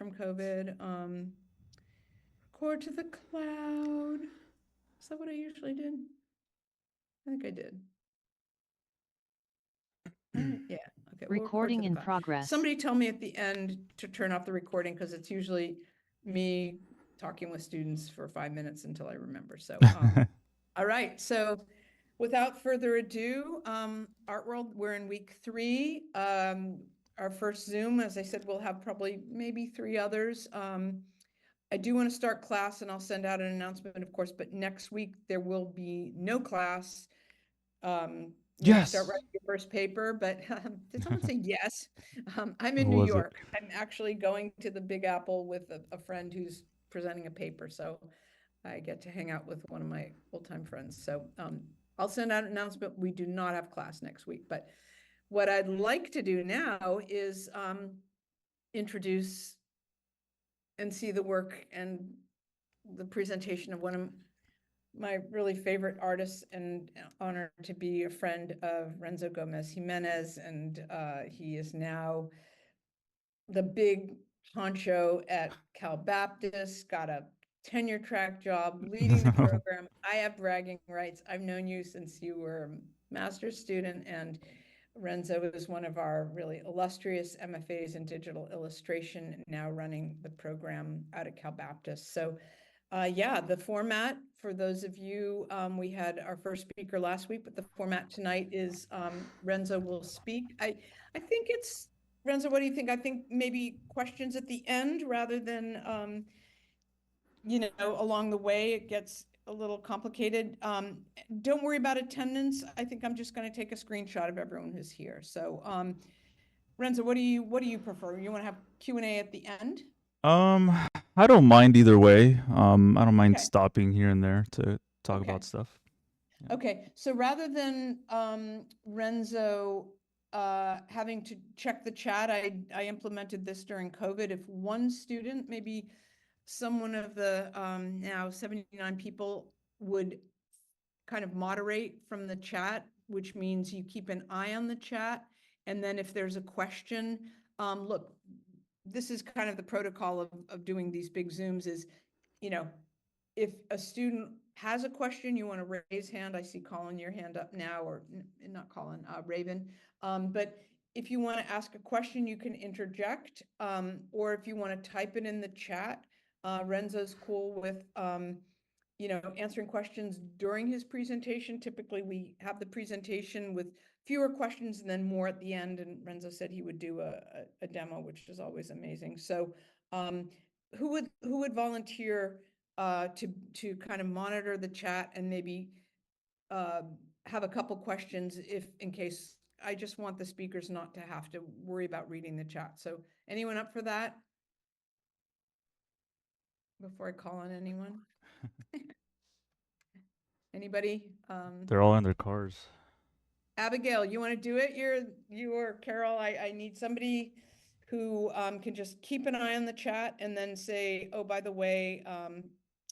from COVID. Record to the cloud. Is that what I usually did? I think I did. Yeah. Okay. We'll record to Recording the in cloud. progress. Somebody tell me at the end to turn off the recording because it's usually me talking with students for 5 minutes until I remember. So, all right. So, without further ado, Art World, we're in week 3. Our first Zoom, as I said, we'll have probably maybe 3 others. I do want to start class and I'll send out an announcement, of course, but next week there will be no class. When you start Yes. writing your first paper, but did someone say yes? I'm in Who New was it? York. I'm actually going to the Big Apple with a friend who's presenting a paper. So I get to hang out with one of my old-time friends. So I'll send out an announcement. We do not have class next week, but what I'd like to do now is introduce and see the work and the presentation of one of my really favorite artists, and honored to be a friend of Renso Gomez Jimenez. And he is now the big honcho at Cal Baptist, got a tenure track job leading the program. I have bragging rights. I've known you since you were a master's student, and Renzo is one of our really illustrious MFAs in digital illustration, now running the program out at Cal Baptist. So yeah, the format for those of you, we had our first speaker last week, but the format tonight is Renzo will speak. I think it's, Renzo, what do you think? I think maybe questions at the end rather than, you know, along the way, it gets a little complicated. Don't worry about attendance. I think I'm just going to take a screenshot of everyone who's here. So Renzo, what do you prefer? You want to have Q&A at the end? I don't mind either way. I don't mind Okay. stopping here and there to talk Okay. about stuff. Yeah. Okay, so rather than Renzo having to check the chat, I implemented this during COVID. If one student, maybe someone of the now 79 people, would kind of moderate from the chat, which means you keep an eye on the chat. And then if there's a question, look, this is kind of the protocol of doing these big Zooms is, you know, if a student has a question, you want to raise hand. I see Colin, your hand up now, or not Colin, Raven. But if you want to ask a question, you can interject, or if you want to type it in the chat. Renzo's cool with, you know, answering questions during his presentation. Typically, we have the presentation with fewer questions and then more at the end. And Renzo said he would do a demo, which is always amazing. So, who would volunteer to kind of monitor the chat and maybe have a couple questions if in case. I just want the speakers not to have to worry about reading the chat. So anyone up for that before I call on anyone? Anybody? They're all in their cars. Abigail, you want to do it? You or Carol, I need somebody who can just keep an eye on the chat and then say, oh, by the way,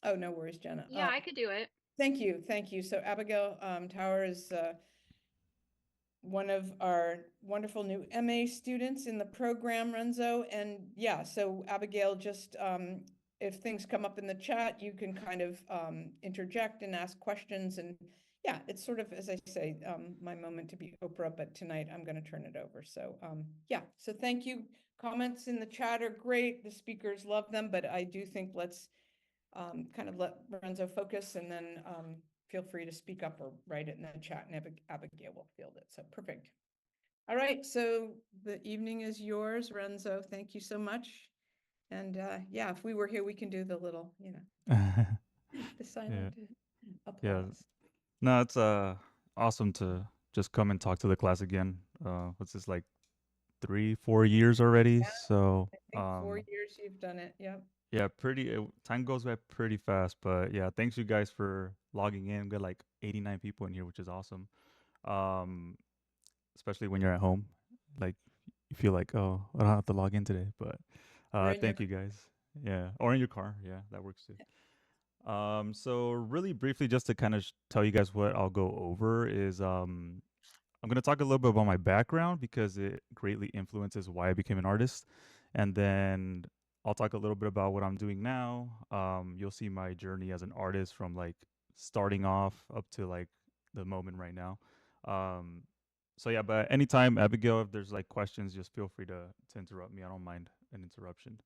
oh, no worries, Jenna. Yeah, I could do it. Thank you. Thank you. So Abigail Tower is one of our wonderful new MA students in the program, Renzo. And yeah, so Abigail, just if things come up in the chat, you can kind of interject and ask questions. And yeah, it's sort of, as I say, my moment to be Oprah, but tonight I'm going to turn it over. So yeah, so thank you. Comments in the chat are great. The speakers love them, but I do think let's kind of let Renzo focus, and then feel free to speak up or write it in the chat, and Abigail will field it. So perfect. All right, so the evening is yours, Renzo. Thank you so much. And yeah, if we were here, we can do the little, you know, the silent applause. Yeah. No, it's awesome to just come and talk to the class again. What's this, like 3-4 years already? Yeah, So I think 4 years you've done it. Yep. yeah, time goes by pretty fast. But yeah, thanks you guys for logging in. We got like 89 people in here, which is awesome. Um, especially when you're at home, like you feel like, oh, I don't have to log in today. But thank you guys. Yeah, or in your car. Yeah, that works too. So really briefly, just to kind of tell you guys what I'll go over is I'm going to talk a little bit about my background because it greatly influences why I became an artist. And then I'll talk a little bit about what I'm doing now. You'll see my journey as an artist from like starting off up to like the moment right now. Um, so yeah, but anytime, Abigail, if there's like questions, just feel free to interrupt me. I don't mind an interruption.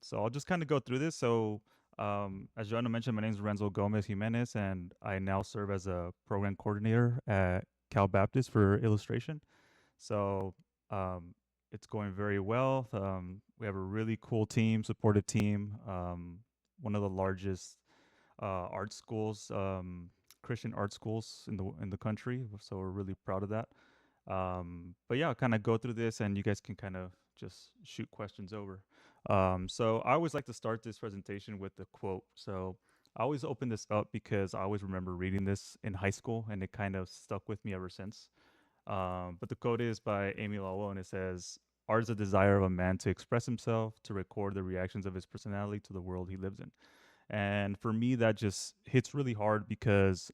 So I'll just kind of go through this. So as Joanna mentioned, my name is Renso Gomez Jimenez, and I now serve as a program coordinator at Cal Baptist for illustration. So um, it's going very well. We have a really cool team, supportive team. One of the largest art schools, Christian art schools in the country. So we're really proud of that. But yeah, I'll kind of go through this, and you guys can kind of just shoot questions over. So I always like to start this presentation with a quote. So I always open this up because I always remember reading this in high school, and it kind of stuck with me ever since. But the quote is by Amy Lowell, and it says, "Art is a desire of a man to express himself, to record the reactions of his personality to the world he lives in." And for me, that just hits really hard because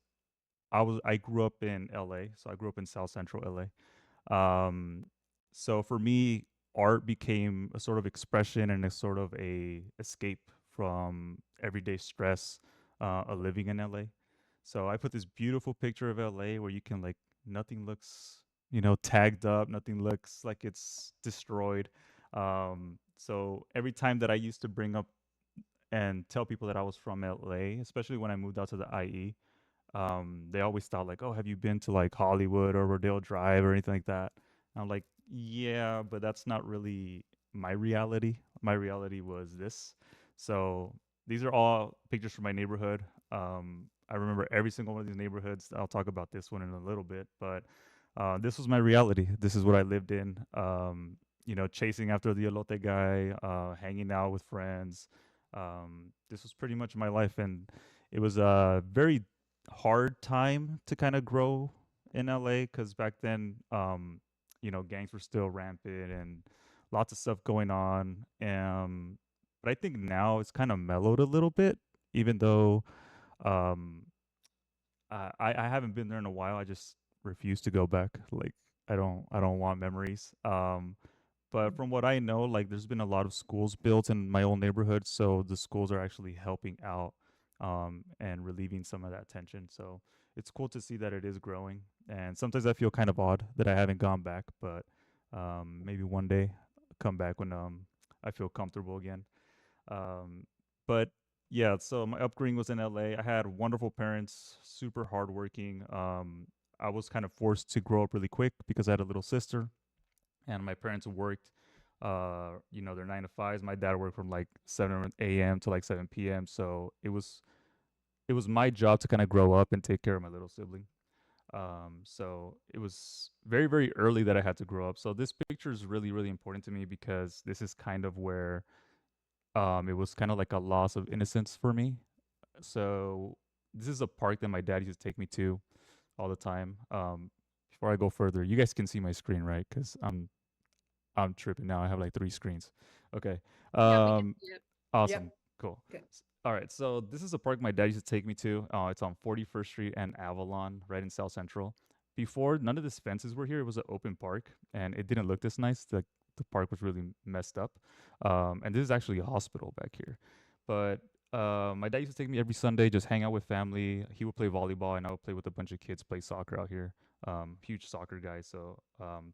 I grew up in LA, so I grew up in South Central LA. So for me, art became a sort of expression and a sort of a escape from everyday stress of living in LA. So I put this beautiful picture of LA where you can like nothing looks, tagged up, nothing looks like it's destroyed. So every time that I used to bring up and tell people that I was from LA, especially when I moved out to the IE, they always thought like, "Oh, have you been to like Hollywood or Rodeo Drive or anything like that?" And I'm like, "Yeah, but that's not really my reality. My reality was this." So these are all pictures from my neighborhood. I remember every single one of these neighborhoods. I'll talk about this one in a little bit, but this was my reality. This is what I lived in. Chasing after the elote guy, hanging out with friends. This was pretty much my life, and it was a very hard time to kind of grow in LA because back then, gangs were still rampant and lots of stuff going on. But I think now it's kind of mellowed a little bit, even though um, I haven't been there in a while. I just refuse to go back. Like I don't want memories. But from what I know, like there's been a lot of schools built in my old neighborhood, so the schools are actually helping out and relieving some of that tension. So it's cool to see that it is growing. And sometimes I feel kind of odd that I haven't gone back, but maybe one day I'll come back when I feel comfortable again. Um, but yeah, so my upbringing was in LA. I had wonderful parents, super hardworking. I was kind of forced to grow up really quick because I had a little sister and my parents worked their 9 to 5s. My dad worked from like 7 a.m. to like 7 p.m. So it was my job to kind of grow up and take care of my little sibling. So it was very, very early that I had to grow up. So this picture is really, really important to me because this is kind of where it was kind of like a loss of innocence for me. So this is a park that my dad used to take me to all the time. Before I go further, you guys can see my screen, right? Because I'm tripping now. I have like 3 screens. Okay. Yeah, we can Um, see it. awesome. Yep. Cool. Okay. All right. So this is a park my dad used to take me to. It's on 41st Street and Avalon, right in South Central. Before, none of these fences were here. It was an open park, and it didn't look this nice. The park was really messed up. And this is actually a hospital back here. But my dad used to take me every Sunday, just hang out with family. He would play volleyball, and I would play with a bunch of kids, play soccer out here. Huge soccer guy, so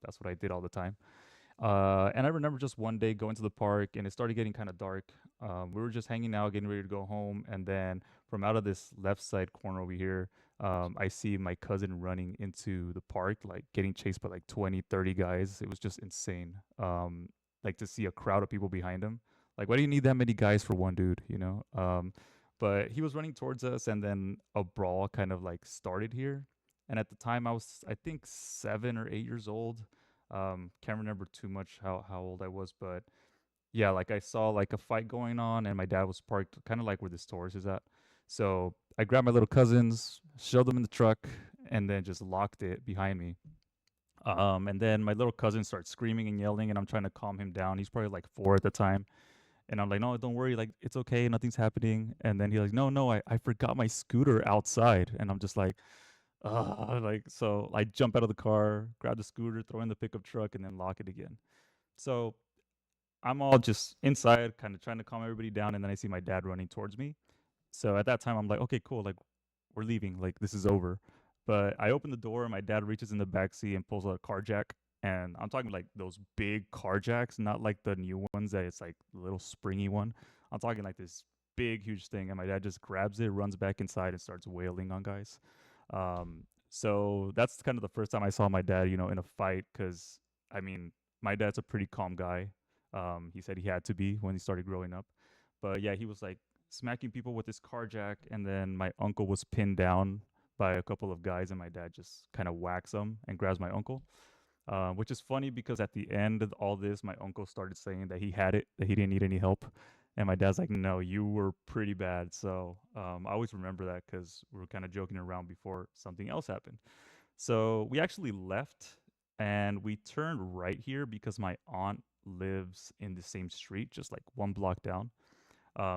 that's what I did all the time. And I remember just one day going to the park and it started getting kind of dark. We were just hanging out, getting ready to go home. And then from out of this left side corner over here, I see my cousin running into the park, like getting chased by like 20, 30 guys. It was just insane. Like to see a crowd of people behind him. Like, why do you need that many guys for one dude? But he was running towards us and then a brawl kind of like started here. And at the time, I was, I think, 7 or 8 years old. Can't remember too much how old I was, but yeah, like I saw like a fight going on, and my dad was parked kind of like where this Taurus is at. So I grabbed my little cousins, shoved them in the truck, and then just locked it behind me. And then my little cousin starts screaming and yelling, and I'm trying to calm him down. He's probably like 4 at the time. And I'm like, no, don't worry, like it's okay, nothing's happening. And then he's like, no, no, I forgot my scooter outside. And I'm just like, like so I jump out of the car, grab the scooter, throw in the pickup truck, and then lock it again. So I'm all just inside, kind of trying to calm everybody down, and then I see my dad running towards me. So at that time, I'm like, okay, cool, like we're leaving, like this is over. But I open the door, and my dad reaches in the back seat and pulls out a car jack, and I'm talking like those big car jacks, not like the new ones that it's like a little springy one. I'm talking like this big, huge thing, and my dad just grabs it, runs back inside, and starts wailing on guys. So that's kind of the first time I saw my dad, in a fight, because I mean, my dad's a pretty calm guy. He said he had to be when he started growing up. But yeah, he was like smacking people with his car jack, and then my uncle was pinned down by a couple of guys, and my dad just kind of whacks him and grabs my uncle. Which is funny because at the end of all this, my uncle started saying that he had it, that he didn't need any help. And my dad's like, no, you were pretty bad. So I always remember that because we were kind of joking around before something else happened. So we actually left and we turned right here because my aunt lives in the same street, just like one block down.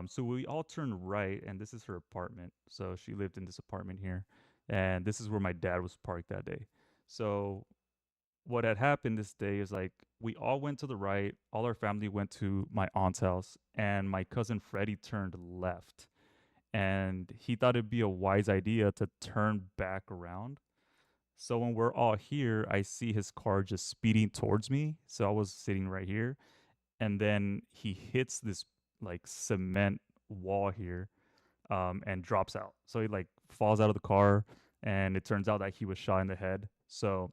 So we all turned right, and this is her apartment. So she lived in this apartment here, and this is where my dad was parked that day. So what had happened this day is like we all went to the right, all our family went to my aunt's house, and my cousin Freddie turned left. And he thought it'd be a wise idea to turn back around. So when we're all here, I see his car just speeding towards me. So I was sitting right here, and then he hits this like cement wall here, and drops out. So he like falls out of the car, and it turns out that he was shot in the head. So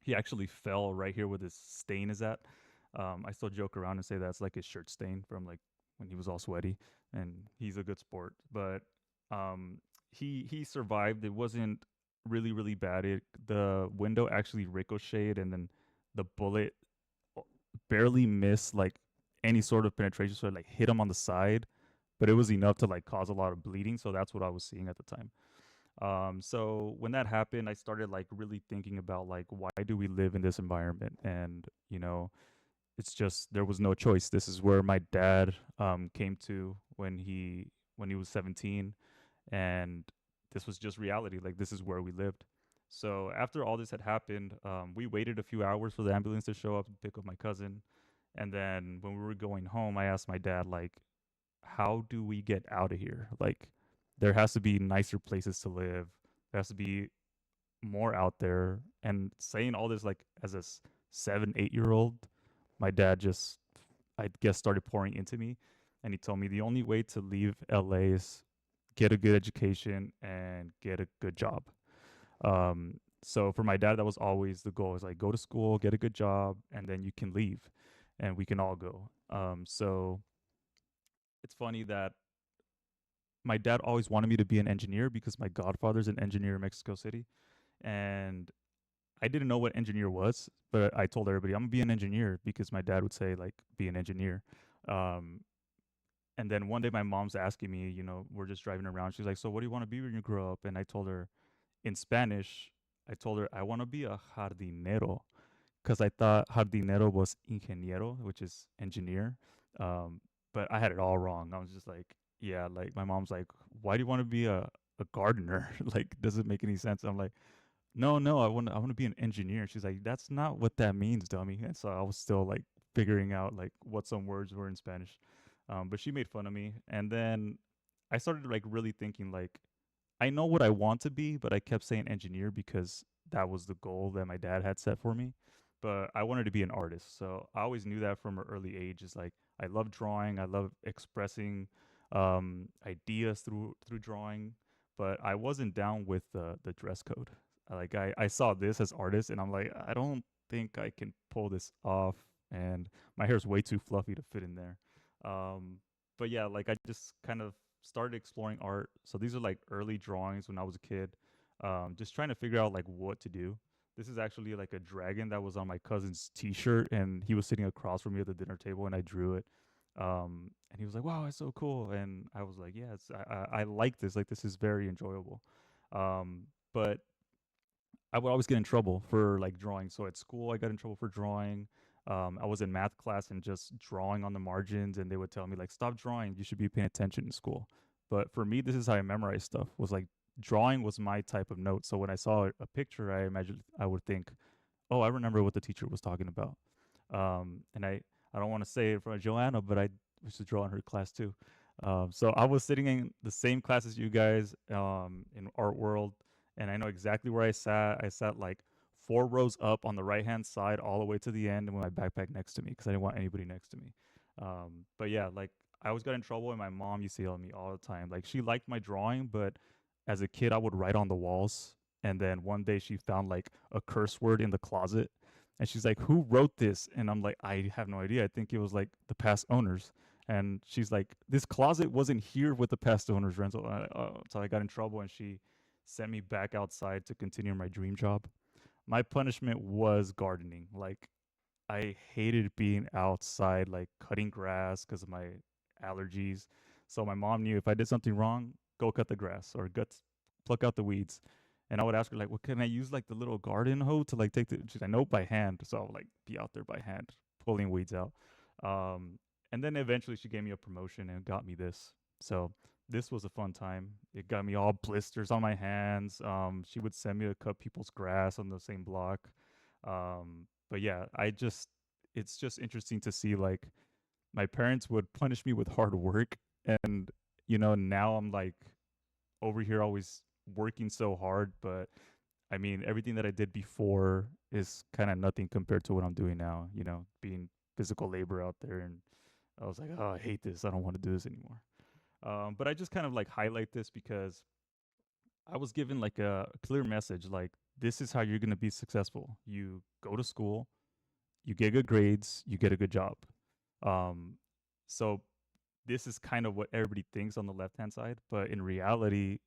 he actually fell right here where this stain is at. I still joke around and say that's like his shirt stain from like when he was all sweaty, and he's a good sport. But he survived. It wasn't really bad. The window actually ricocheted, and then the bullet barely missed like any sort of penetration, so it like hit him on the side, but it was enough to like cause a lot of bleeding. So that's what I was seeing at the time. So when that happened, I started like really thinking about like why do we live in this environment? And it's just there was no choice. This is where my dad came to when he was 17, and this was just reality. Like this is where we lived. So after all this had happened, we waited a few hours for the ambulance to show up and pick up my cousin. And then when we were going home, I asked my dad like, how do we get out of here? Like, there has to be nicer places to live. There has to be more out there. And saying all this, like, as a 7, 8 year old, my dad just, I guess, started pouring into me. And he told me the only way to leave LA is get a good education and get a good job. So for my dad, that was always the goal: is like go to school, get a good job, and then you can leave, and we can all go. So it's funny that my dad always wanted me to be an engineer because my godfather's an engineer in Mexico City. And I didn't know what engineer was, but I told everybody I'm gonna be an engineer because my dad would say like be an engineer. Um, and then one day my mom's asking me, we're just driving around. She's like, "So what do you want to be when you grow up?" And I told her in Spanish, I told her I want to be a jardinero because I thought jardinero was ingeniero, which is engineer. Um, but I had it all wrong. I was just like, yeah, like my mom's like, why do you want to be a gardener? Like, does it make any sense? I'm like, no, no, I want to be an engineer. She's like, that's not what that means, dummy. And so I was still like figuring out like what some words were in Spanish. But she made fun of me, and then I started like really thinking like I know what I want to be, but I kept saying engineer because that was the goal that my dad had set for me. But I wanted to be an artist. So I always knew that from an early age. Is like I love drawing, I love expressing ideas through drawing, but I wasn't down with the dress code. Like I saw this as artists, and I'm like, I don't think I can pull this off, and my hair's way too fluffy to fit in there. Um, but yeah, like I just kind of started exploring art. So these are like early drawings when I was a kid, just trying to figure out like what to do. This is actually like a dragon that was on my cousin's T-shirt, and he was sitting across from me at the dinner table, and I drew it. And he was like, "Wow, it's so cool," and I was like, "Yeah, I like this. Like this is very enjoyable." But I would always get in trouble for like drawing. So at school, I got in trouble for drawing. I was in math class and just drawing on the margins, and they would tell me like, "Stop drawing. You should be paying attention in school." But for me, this is how I memorized stuff. Was like drawing was my type of note. So when I saw a picture, I imagined I would think, "Oh, I remember what the teacher was talking about." And I I don't want to say it for Joanna, but I used to draw in her class too. So I was sitting in the same class as you guys in art world, and I know exactly where I sat. I sat like 4 rows up on the right hand side, all the way to the end, with my backpack next to me because I didn't want anybody next to me. But yeah, like I always got in trouble, and my mom used to yell at me all the time. Like she liked my drawing, but as a kid, I would write on the walls. And then one day she found like a curse word in the closet, and she's like, "Who wrote this?" And I'm like, "I have no idea. I think it was like the past owners." And she's like, "This closet wasn't here with the past owners, Renzo." So I got in trouble, and she sent me back outside to continue my dream job. My punishment was gardening. Like I hated being outside, like cutting grass because of my allergies. So my mom knew if I did something wrong, go cut the grass or pluck out the weeds. And I would ask her like, "What can I use like the little garden hoe to like take the?" She's like, "Nope, by hand." So I would like be out there by hand pulling weeds out. Um, and then eventually she gave me a promotion and got me this. So this was a fun time. It got me all blisters on my hands. She would send me to cut people's grass on the same block. But yeah, it's just interesting to see like my parents would punish me with hard work, and now I'm like over here always working so hard, but I mean everything that I did before is kind of nothing compared to what I'm doing now, being physical labor out there. And I was like, "Oh, I hate this. I don't want to do this anymore." But I just kind of like highlight this because I was given like a clear message, like this is how you're going to be successful. You go to school, you get good grades, you get a good job. Um, so this is kind of what everybody thinks on the left hand side, but in reality,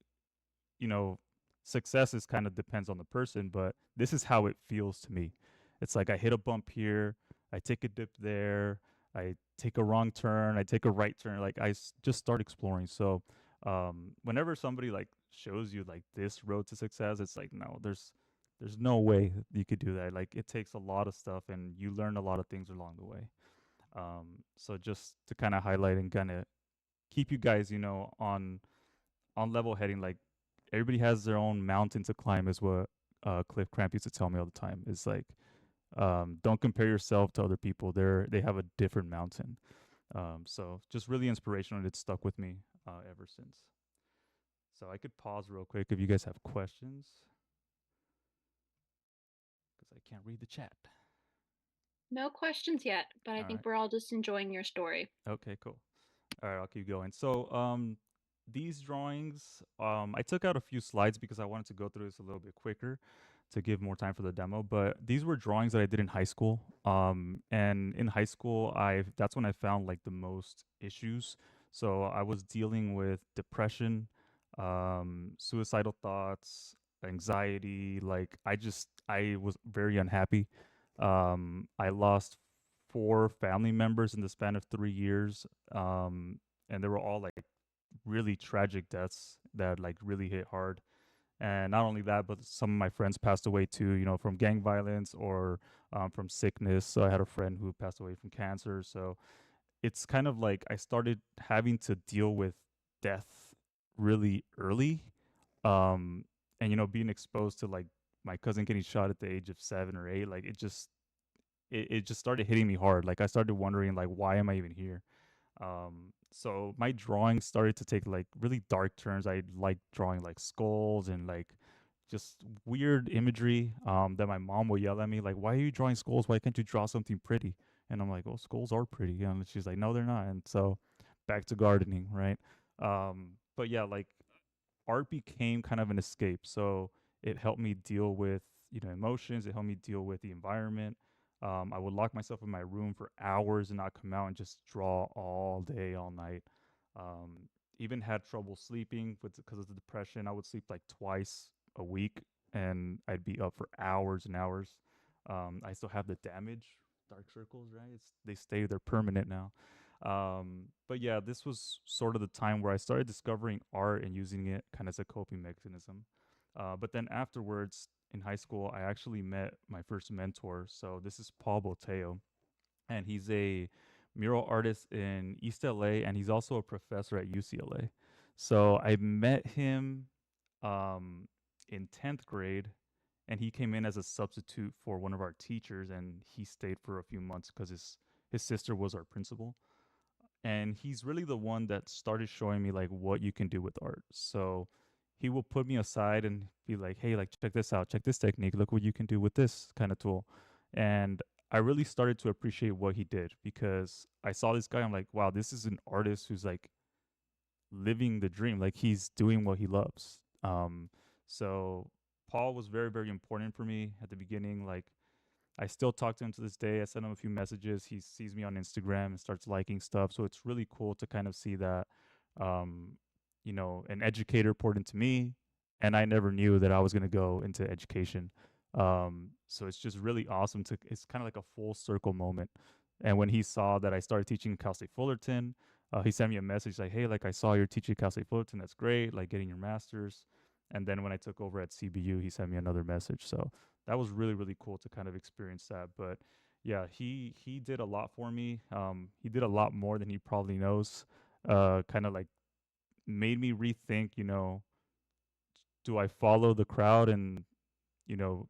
you know, success is kind of depends on the person, but this is how it feels to me. It's like I hit a bump here, I take a dip there, I take a wrong turn, I take a right turn, like just start exploring. So whenever somebody like shows you like this road to success, it's like no, there's no way you could do that. Like it takes a lot of stuff and you learn a lot of things along the way. So just to kind of highlight and kind of keep you guys, on level heading, like everybody has their own mountain to climb, is what Cliff Cramp used to tell me all the time. It's like don't compare yourself to other people. They have a different mountain. So just really inspirational, and it's stuck with me ever since. So I could pause real quick if you guys have questions, because I can't read the chat. No questions yet, but I All think right. we're all just enjoying your story. Okay, cool. All right, I'll keep going. So, these drawings, I took out a few slides because I wanted to go through this a little bit quicker to give more time for the demo. But these were drawings that I did in high school. And in high school, that's when I found like the most issues. So I was dealing with depression, suicidal thoughts, anxiety. Like I was very unhappy. I lost 4 family members in the span of 3 years, and they were all like really tragic deaths that like really hit hard. And not only that, but some of my friends passed away too, from gang violence or from sickness. So I had a friend who passed away from cancer. So it's kind of like I started having to deal with death really early, um, and being exposed to like my cousin getting shot at the age of 7 or 8, like it just started hitting me hard. Like I started wondering like why am I even here? So my drawing started to take like really dark turns. I like drawing like skulls and like just weird imagery. That my mom would yell at me like, "Why are you drawing skulls? Why can't you draw something pretty?" And I'm like, "Oh, skulls are pretty." And she's like, "No, they're not." And so back to gardening, right? But yeah, like art became kind of an escape. So it helped me deal with emotions. It helped me deal with the environment. I would lock myself in my room for hours and not come out and just draw all day, all night. Um, Even had trouble sleeping because of the depression. I would sleep like twice a week, and I'd be up for hours and hours. I still have the damage, dark circles, right? They stay, they're permanent now. But yeah, this was sort of the time where I started discovering art and using it kind of as a coping mechanism. But then afterwards, in high school, I actually met my first mentor. So this is Paul Boteo, and he's a mural artist in East LA, and he's also a professor at UCLA. So I met him um, in 10th grade, and he came in as a substitute for one of our teachers, and he stayed for a few months because his sister was our principal, and he's really the one that started showing me like what you can do with art. So he will put me aside and be like, "Hey, like check this out, check this technique, look what you can do with this kind of tool." And I really started to appreciate what he did because I saw this guy. I'm like, wow, this is an artist who's like living the dream. Like he's doing what he loves. So Paul was very, very important for me at the beginning. Like I still talk to him to this day. I send him a few messages. He sees me on Instagram and starts liking stuff. So it's really cool to kind of see that, um, an educator poured into me, and I never knew that I was going to go into education. So it's just really awesome to. It's kind of like a full circle moment. And when he saw that I started teaching Cal State Fullerton, he sent me a message like, "Hey, like I saw you're teaching Cal State Fullerton. That's great. Like getting your master's." And then when I took over at CBU, he sent me another message. So that was really really cool to kind of experience that. But yeah, he did a lot for me. He did a lot more than he probably knows. Kind of like made me rethink. Do I follow the crowd and you know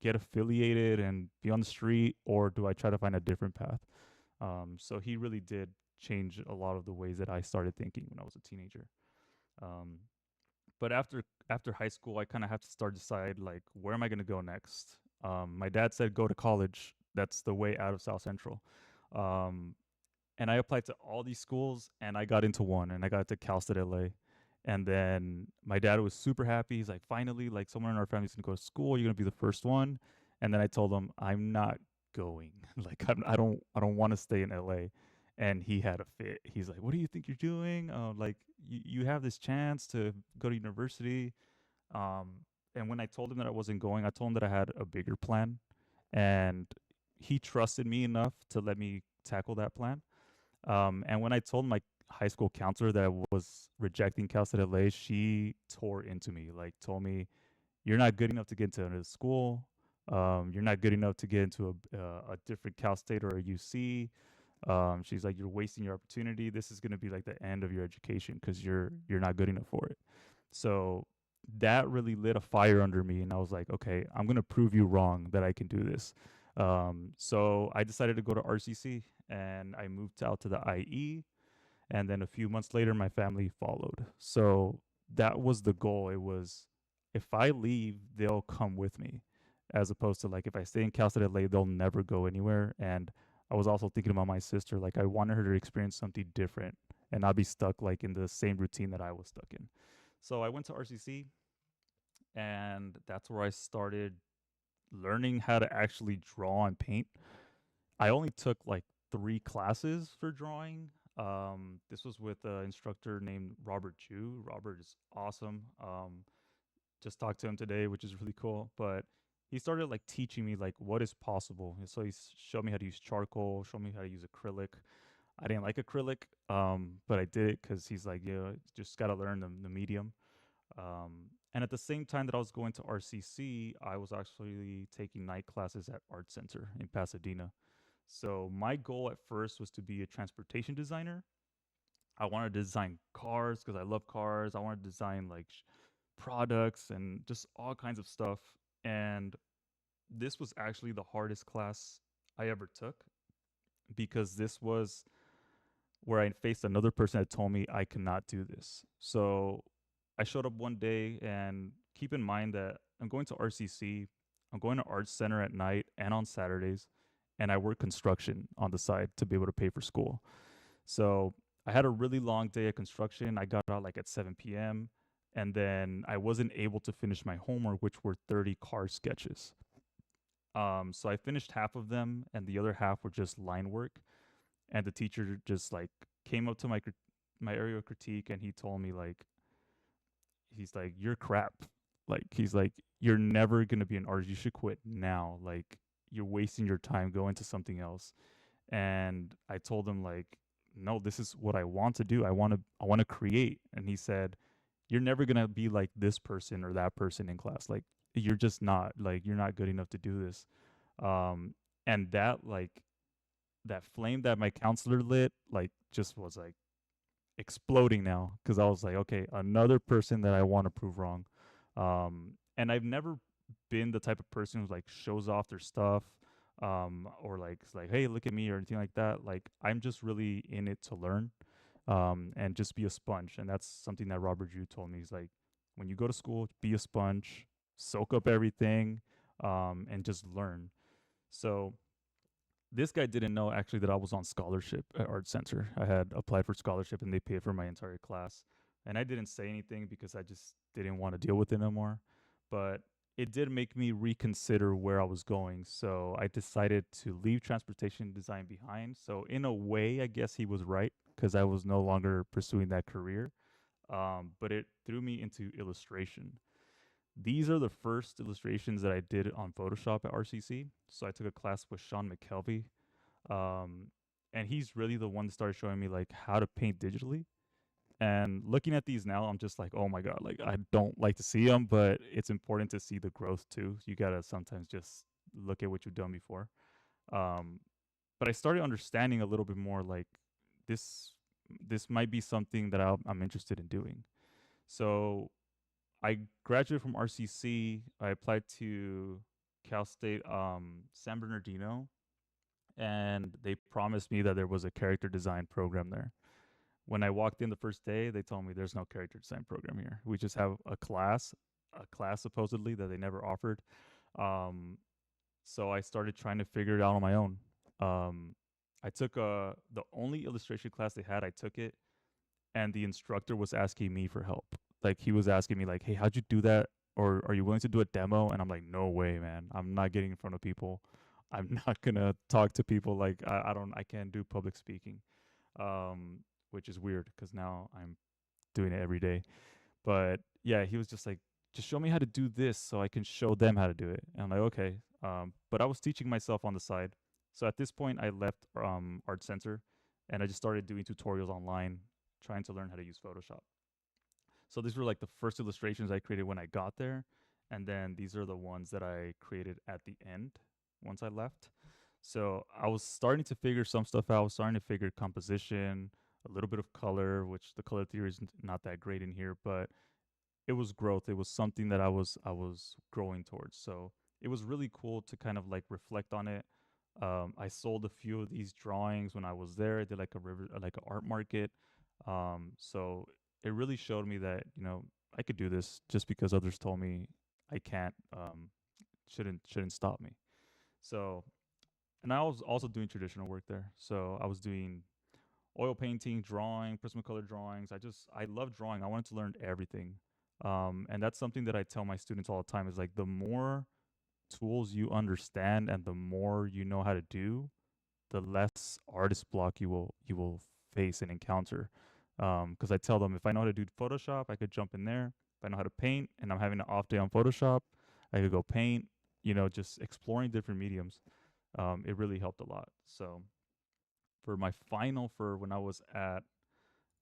get affiliated and be on the street, or do I try to find a different path? So he really did change a lot of the ways that I started thinking when I was a teenager. Um, but after high school, I kind of have to start decide like where am I going to go next. My dad said go to college. That's the way out of South Central. Um, and I applied to all these schools, and I got into one, and I got to Cal State LA. And then my dad was super happy. He's like, finally, like someone in our family's gonna go to school. You're gonna be the first one. And then I told him I'm not going. Like I don't want to stay in LA. And he had a fit. He's like, what do you think you're doing? Like you have this chance to go to university. Um, and when I told him that I wasn't going, I told him that I had a bigger plan, and he trusted me enough to let me tackle that plan. And when I told my high school counselor that I was rejecting Cal State LA, she tore into me, like told me, "You're not good enough to get into another school. You're not good enough to get into a different Cal State or a UC." She's like, "You're wasting your opportunity. This is going to be like the end of your education because you're not good enough for it." So that really lit a fire under me, and I was like, "Okay, I'm going to prove you wrong that I can do this." So I decided to go to RCC, and I moved out to the IE, and then a few months later my family followed. So that was the goal. It was, if I leave, they'll come with me, as opposed to like if I stay in Cal State LA, they'll never go anywhere. And I was also thinking about my sister. Like I wanted her to experience something different and not be stuck like in the same routine that I was stuck in. So I went to RCC, and that's where I started learning how to actually draw and paint. I only took like 3 classes for drawing. This was with an instructor named Robert Chu. Robert is awesome. Just talked to him today, which is really cool. But he started like teaching me like what is possible. And so he showed me how to use charcoal, showed me how to use acrylic. I didn't like acrylic, but I did it because he's like, yeah, just got to learn the medium. And at the same time that I was going to RCC, I was actually taking night classes at Art Center in Pasadena. So my goal at first was to be a transportation designer. I wanted to design cars because I love cars. I wanted to design like products and just all kinds of stuff. And this was actually the hardest class I ever took because this was where I faced another person that told me I cannot do this. So I showed up one day, and keep in mind that I'm going to RCC, I'm going to Arts Center at night and on Saturdays, and I work construction on the side to be able to pay for school. So I had a really long day at construction. I got out like at 7 p.m. And then I wasn't able to finish my homework, which were 30 car sketches. So I finished half of them, and the other half were just line work. And the teacher just like came up to my area of critique, and he told me like, he's like, "You're crap." Like he's like, "You're never gonna be an artist. You should quit now. Like you're wasting your time. Go into something else." And I told him like, "No, this is what I want to do. I want to create." And he said, "You're never gonna be like this person or that person in class. Like you're just not. Like you're not good enough to do this." Um, and that flame that my counselor lit like just was like exploding now because I was like, okay, another person that I want to prove wrong. And I've never been the type of person who like shows off their stuff. or like it's like, hey, look at me or anything like that. Like I'm just really in it to learn, and just be a sponge. And that's something that Robert Drew told me. He's like, when you go to school, be a sponge, soak up everything, and just learn. So this guy didn't know actually that I was on scholarship at Art Center. I had applied for scholarship and they paid for my entire class. And I didn't say anything because I just didn't want to deal with it anymore. But it did make me reconsider where I was going. So I decided to leave transportation design behind. So in a way, I guess he was right because I was no longer pursuing that career. But it threw me into illustration. These are the first illustrations that I did on Photoshop at RCC. So I took a class with Sean McKelvey, um, and he's really the one that started showing me like how to paint digitally. And looking at these now, I'm just like, oh my god, like I don't like to see them, but it's important to see the growth too. You gotta sometimes just look at what you've done before. Um, but I started understanding a little bit more like this. This might be something that I'm interested in doing. So I graduated from RCC. I applied to Cal State San Bernardino, and they promised me that there was a character design program there. When I walked in the first day, they told me there's no character design program here. We just have a class supposedly that they never offered. Um, so I started trying to figure it out on my own. I took the only illustration class they had. I took it, and the instructor was asking me for help. Like he was asking me like, "Hey, how'd you do that? Or are you willing to do a demo?" And I'm like, "No way, man. I'm not getting in front of people. I'm not gonna talk to people. Like I can't do public speaking." Which is weird because now I'm doing it every day. But yeah, he was just like, "Just show me how to do this so I can show them how to do it." And I'm like, "Okay." But I was teaching myself on the side. So at this point, I left Art Center, and I just started doing tutorials online, trying to learn how to use Photoshop. So these were like the first illustrations I created when I got there, and then these are the ones that I created at the end once I left. So I was starting to figure some stuff out. I was starting to figure composition, a little bit of color, which the color theory is not that great in here, but it was growth. It was something that I was growing towards. So it was really cool to kind of like reflect on it. I sold a few of these drawings when I was there. I did like a river, like an art market. So it really showed me that I could do this just because others told me I can't. Shouldn't stop me. So and I was also doing traditional work there. So I was doing oil painting, drawing, Prismacolor drawings. I love drawing. I wanted to learn everything. And that's something that I tell my students all the time is like the more tools you understand and the more you know how to do, the less artist block you will face and encounter. Because I tell them if I know how to do Photoshop, I could jump in there. If I know how to paint and I'm having an off day on Photoshop, I could go paint. Just exploring different mediums. It really helped a lot. So for my final for when I was at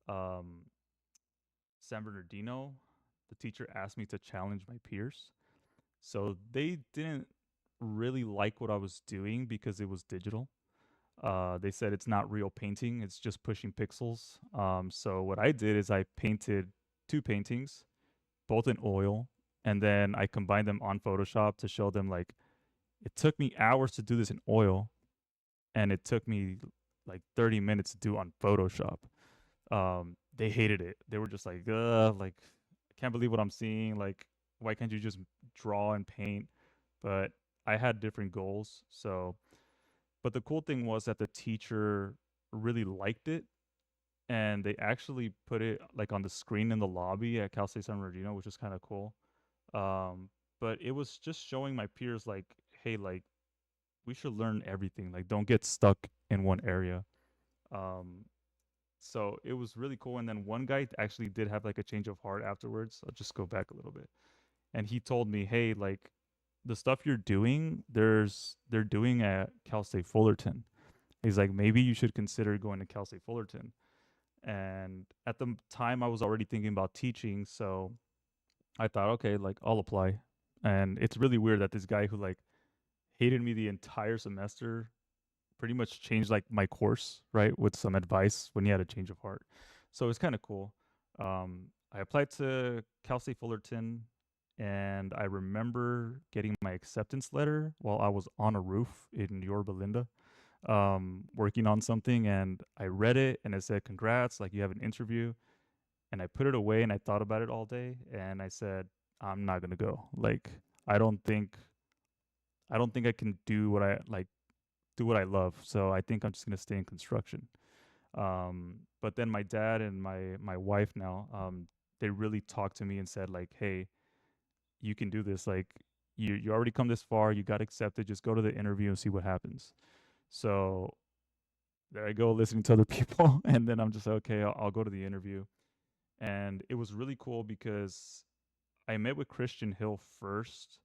um, San Bernardino, the teacher asked me to challenge my peers. So they didn't really like what I was doing because it was digital. They said it's not real painting, it's just pushing pixels. So what I did is I painted two paintings, both in oil, and then I combined them on Photoshop to show them like it took me hours to do this in oil, and it took me like 30 minutes to do on Photoshop. They hated it. They were just like, like I can't believe what I'm seeing. Like, why can't you just draw and paint? But I had different goals. So, but the cool thing was that the teacher really liked it, and they actually put it like on the screen in the lobby at Cal State San Bernardino, which is kind of cool. Um, but it was just showing my peers like, hey, like we should learn everything. Like, don't get stuck in one area. Um, so it was really cool. And then one guy actually did have like a change of heart afterwards. I'll just go back a little bit. And he told me, hey, like the stuff you're doing, they're doing at Cal State Fullerton. He's like, maybe you should consider going to Cal State Fullerton. And at the time, I was already thinking about teaching, so I thought, okay, like I'll apply. And it's really weird that this guy who like hated me the entire semester pretty much changed like my course, right, with some advice when he had a change of heart. So it's kind of cool. I applied to Cal State Fullerton and I remember getting my acceptance letter while I was on a roof in Yorba Linda, working on something, and I read it and it said, "Congrats, like you have an interview." And I put it away and I thought about it all day and I said, I'm not gonna go. Like I don't think I can do what I like do what I love. So I think I'm just gonna stay in construction. But then my dad and my wife now, they really talked to me and said like, hey, you can do this. Like you already come this far, you got accepted, just go to the interview and see what happens. So there I go listening to other people and then I'm just like, okay, I'll go to the interview. And it was really cool because I met with Christian Hill first,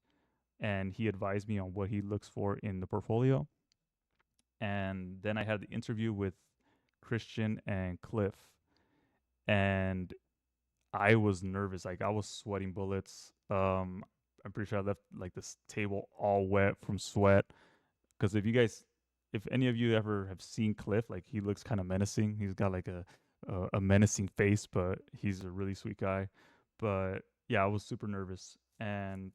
and he advised me on what he looks for in the portfolio. And then I had the interview with Christian and Cliff, and I was nervous. Like I was sweating bullets. I'm pretty sure I left like this table all wet from sweat. Because if any of you ever have seen Cliff, like he looks kind of menacing. He's got like a menacing face, but he's a really sweet guy. But yeah, I was super nervous, and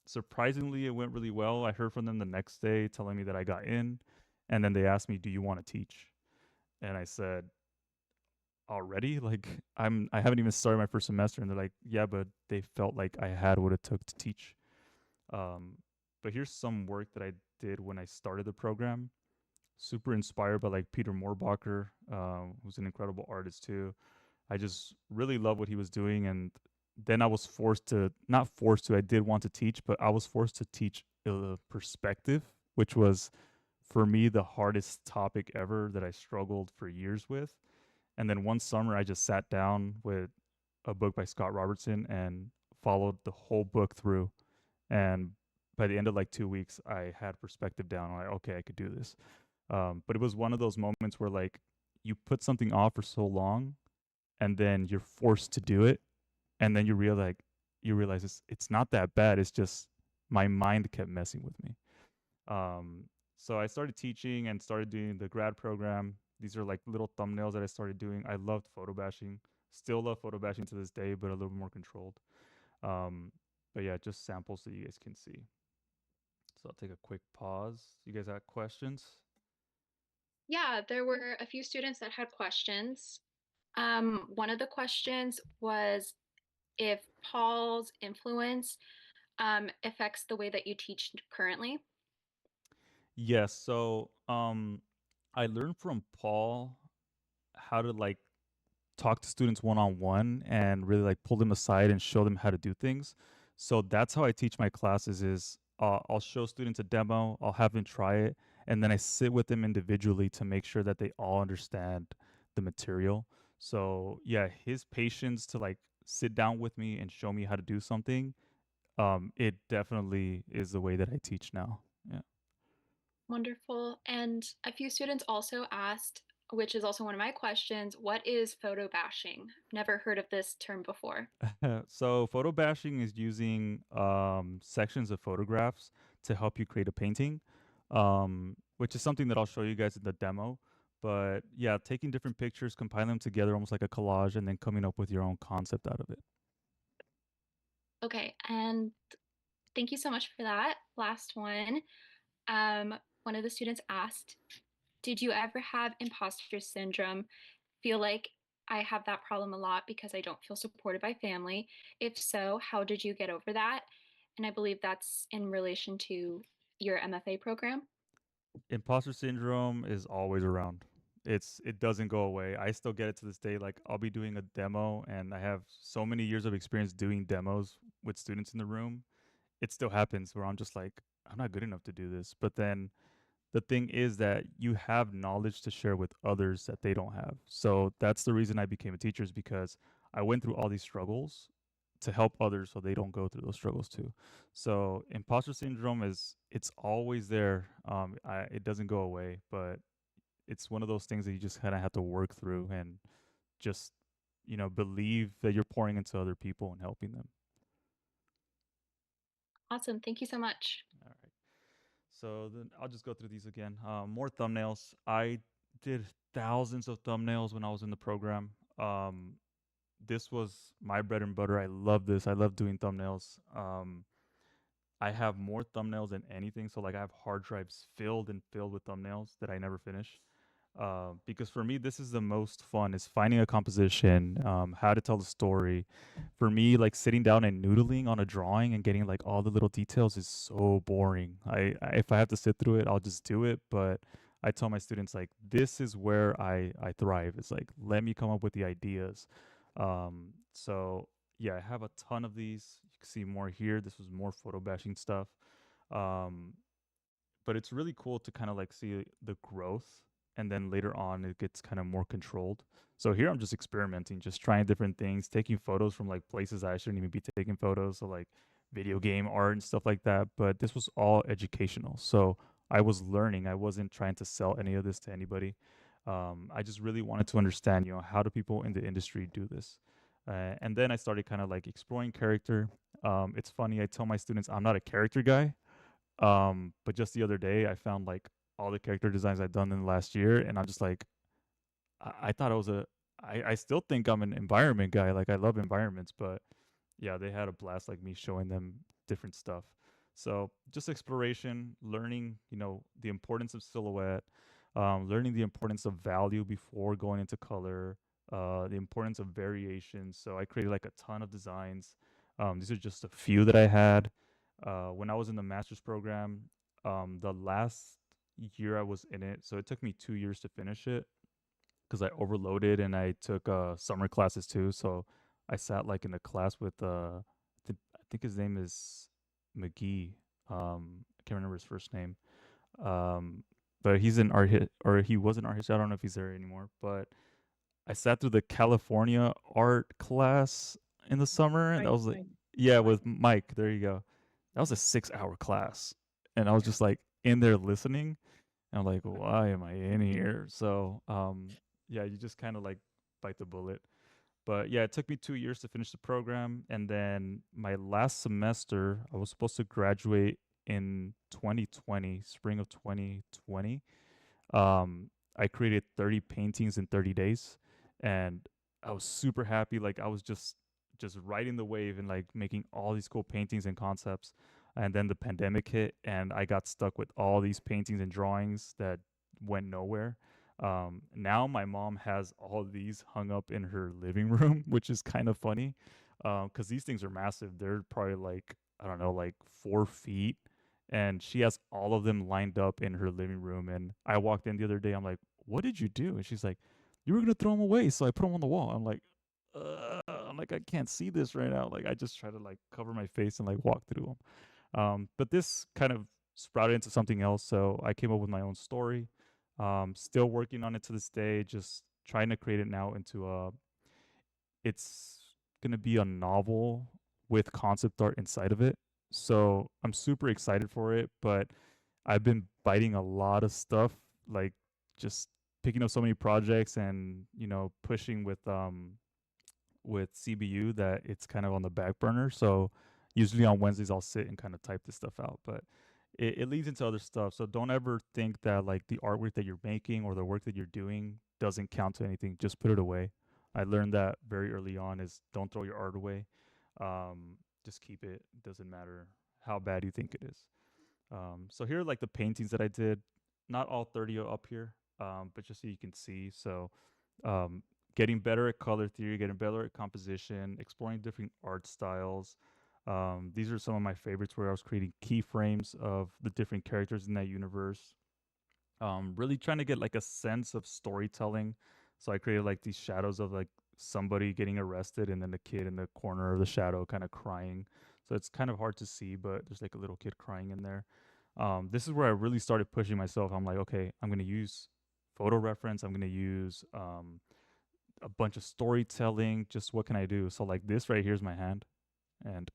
surprisingly, it went really well. I heard from them the next day telling me that I got in, and then they asked me, "Do you want to teach?" And I said, "Already? Like I haven't even started my first semester." And they're like, "Yeah, but they felt like I had what it took to teach." Um, but here's some work that I did when I started the program. Super inspired by like Peter Moorbacher, who's an incredible artist too. I just really love what he was doing, and then I was forced to not forced to. I did want to teach, but I was forced to teach perspective, which was for me the hardest topic ever that I struggled for years with. And then one summer, I just sat down with a book by Scott Robertson and followed the whole book through. And by the end of like 2 weeks, I had perspective down. I'm like, okay, I could do this. But it was one of those moments where like you put something off for so long, and then you're forced to do it, and then you realize it's not that bad. It's just my mind kept messing with me. Um, so I started teaching and started doing the grad program. These are like little thumbnails that I started doing. I loved photo bashing. Still love photo bashing to this day, but a little more controlled. Um, but yeah, just samples so you guys can see. So I'll take a quick pause. You guys have questions? Yeah, there were a few students that had questions. One of the questions was if Paul's influence affects the way that you teach currently. Yes. So I learned from Paul how to like talk to students one on one and really like pull them aside and show them how to do things. So that's how I teach my classes is I'll show students a demo, I'll have them try it, and then I sit with them individually to make sure that they all understand the material. So yeah, his patience to like sit down with me and show me how to do something, it definitely is the way that I teach now. Yeah. Wonderful. And a few students also asked, which is also one of my questions, what is photo bashing? Never heard of this term before. So photo bashing is using sections of photographs to help you create a painting, which is something that I'll show you guys in the demo. But yeah, taking different pictures, compiling them together almost like a collage, and then coming up with your own concept out of it. Okay, and thank you so much for that. Last one. One of the students asked, did you ever have imposter syndrome? Feel like I have that problem a lot because I don't feel supported by family. If so, how did you get over that? And I believe that's in relation to your MFA program. Imposter syndrome is always around. It doesn't go away. I still get it to this day. Like I'll be doing a demo and I have so many years of experience doing demos with students in the room. It still happens where I'm just like, I'm not good enough to do this. But then the thing is that you have knowledge to share with others that they don't have. So that's the reason I became a teacher is because I went through all these struggles to help others so they don't go through those struggles too. So imposter syndrome it's always there. It doesn't go away, but it's one of those things that you just kind of have to work through and just believe that you're pouring into other people and helping them. Awesome. Thank you so much. All right. So then I'll just go through these again. More thumbnails. I did thousands of thumbnails when I was in the program. this was my bread and butter. I love this. I love doing thumbnails. I have more thumbnails than anything. So like I have hard drives filled and filled with thumbnails that I never finish. Because for me, this is the most fun is finding a composition, how to tell the story. For me, like sitting down and noodling on a drawing and getting like all the little details is so boring. If I have to sit through it, I'll just do it. But I tell my students like this is where I thrive. It's like let me come up with the ideas. So yeah, I have a ton of these. You can see more here. This was more photo bashing stuff. Um, but it's really cool to kind of like see the growth, and then later on it gets kind of more controlled. So here I'm just experimenting, just trying different things, taking photos from like places I shouldn't even be taking photos, so like video game art and stuff like that. But this was all educational, so I was learning. I wasn't trying to sell any of this to anybody. I just really wanted to understand, how do people in the industry do this. And then I started kind of like exploring character. It's funny, I tell my students I'm not a character guy, but just the other day, I found like all the character designs I've done in the last year, and I'm just like, I thought I was I still think I'm an environment guy. Like I love environments, but yeah, they had a blast like me showing them different stuff. So just exploration, learning, the importance of silhouette, learning the importance of value before going into color, the importance of variations. So I created like a ton of designs. These are just a few that I had. When I was in the master's program, the last year I was in it, so it took me 2 years to finish it because I overloaded and I took summer classes too. So I sat like in a class with I think his name is McGee. I can't remember his first name. Um, but he's an or he was an art history. I don't know if he's there anymore. But I sat through the California art class in the summer, and that Right, was like, right. yeah, with Mike. There you go. That was a 6 hour class, and I was just like in there listening. And I'm like, why am I in here? So, yeah, you just kind of like bite the bullet. But yeah, it took me 2 years to finish the program. And then my last semester, I was supposed to graduate in 2020, spring of 2020. I created 30 paintings in 30 days, and I was super happy. Like I was just riding the wave and like making all these cool paintings and concepts. And then the pandemic hit, and I got stuck with all these paintings and drawings that went nowhere. Now my mom has all these hung up in her living room, which is kind of funny, because these things are massive. They're probably like I don't know, like 4 feet, and she has all of them lined up in her living room. And I walked in the other day. I'm like, "What did you do?" And she's like, "You were gonna throw them away, so I put them on the wall." I'm like, I can't see this right now. Like, I just try to like cover my face and like walk through them. But this kind of sprouted into something else. So I came up with my own story. Still working on it to this day. Just trying to create it now into a. It's gonna be a novel with concept art inside of it. So I'm super excited for it, but I've been biting a lot of stuff, like just picking up so many projects and pushing with CBU that it's kind of on the back burner. So usually on Wednesdays I'll sit and kind of type this stuff out, but it leads into other stuff. So don't ever think that like the artwork that you're making or the work that you're doing doesn't count to anything. Just put it away. I learned that very early on is don't throw your art away. Just keep it. Doesn't matter how bad you think it is. So here are like the paintings that I did. Not all 30 are up here, but just so you can see. So um, getting better at color theory, getting better at composition, exploring different art styles. These are some of my favorites where I was creating keyframes of the different characters in that universe. Really trying to get like a sense of storytelling. So I created like these shadows of like somebody getting arrested and then the kid in the corner of the shadow kind of crying. So it's kind of hard to see, but there's like a little kid crying in there. This is where I really started pushing myself. I'm like, okay, I'm going to use photo reference. I'm going to use a bunch of storytelling. Just what can I do? So like this right here is my hand, and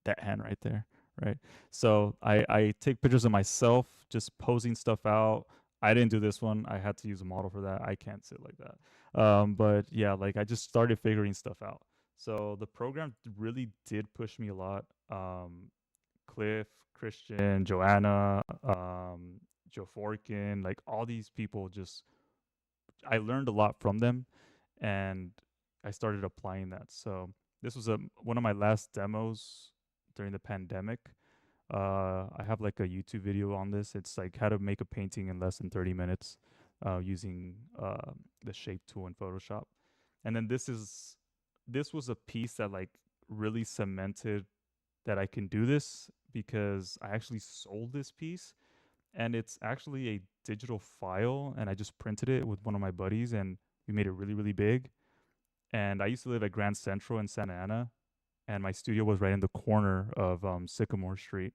that hand right there, right? So I take pictures of myself just posing stuff out. I didn't do this one. I had to use a model for that. I can't sit like that. But yeah, like I just started figuring stuff out. So the program really did push me a lot. Cliff, Christian, Joanna, Joe Forkin, like all these people just I learned a lot from them, and I started applying that. So this was one of my last demos during the pandemic. I have like a YouTube video on this. It's like how to make a painting in less than 30 minutes using the shape tool in Photoshop. And then this was a piece that like really cemented that I can do this, because I actually sold this piece, and it's actually a digital file, and I just printed it with one of my buddies, and we made it really, really big. And I used to live at Grand Central in Santa Ana, and my studio was right in the corner of Sycamore Street.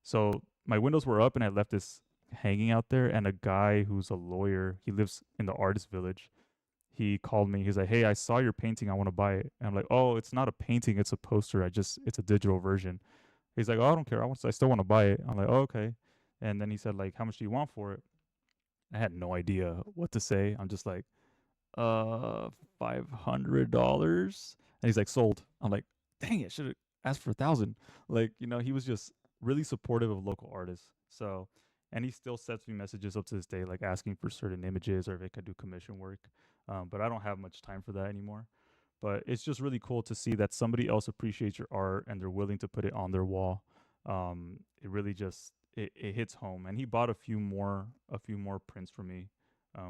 So my windows were up, and I left this hanging out there. And a guy who's a lawyer, he lives in the artist village. He called me. He's like, "Hey, I saw your painting. I want to buy it." And I'm like, "Oh, it's not a painting. It's a poster. It's a digital version." He's like, "Oh, I don't care. I still want to buy it." I'm like, "Oh, okay." And then he said, like, "How much do you want for it?" I had no idea what to say. I'm just like, uh, $500. And he's like, "Sold." I'm like, dang it, should have asked for 1,000. Like, he was just really supportive of local artists. So, and he still sends me messages up to this day, like asking for certain images or if I could do commission work. But I don't have much time for that anymore. But it's just really cool to see that somebody else appreciates your art and they're willing to put it on their wall. It really just it hits home. And he bought a few more prints for me,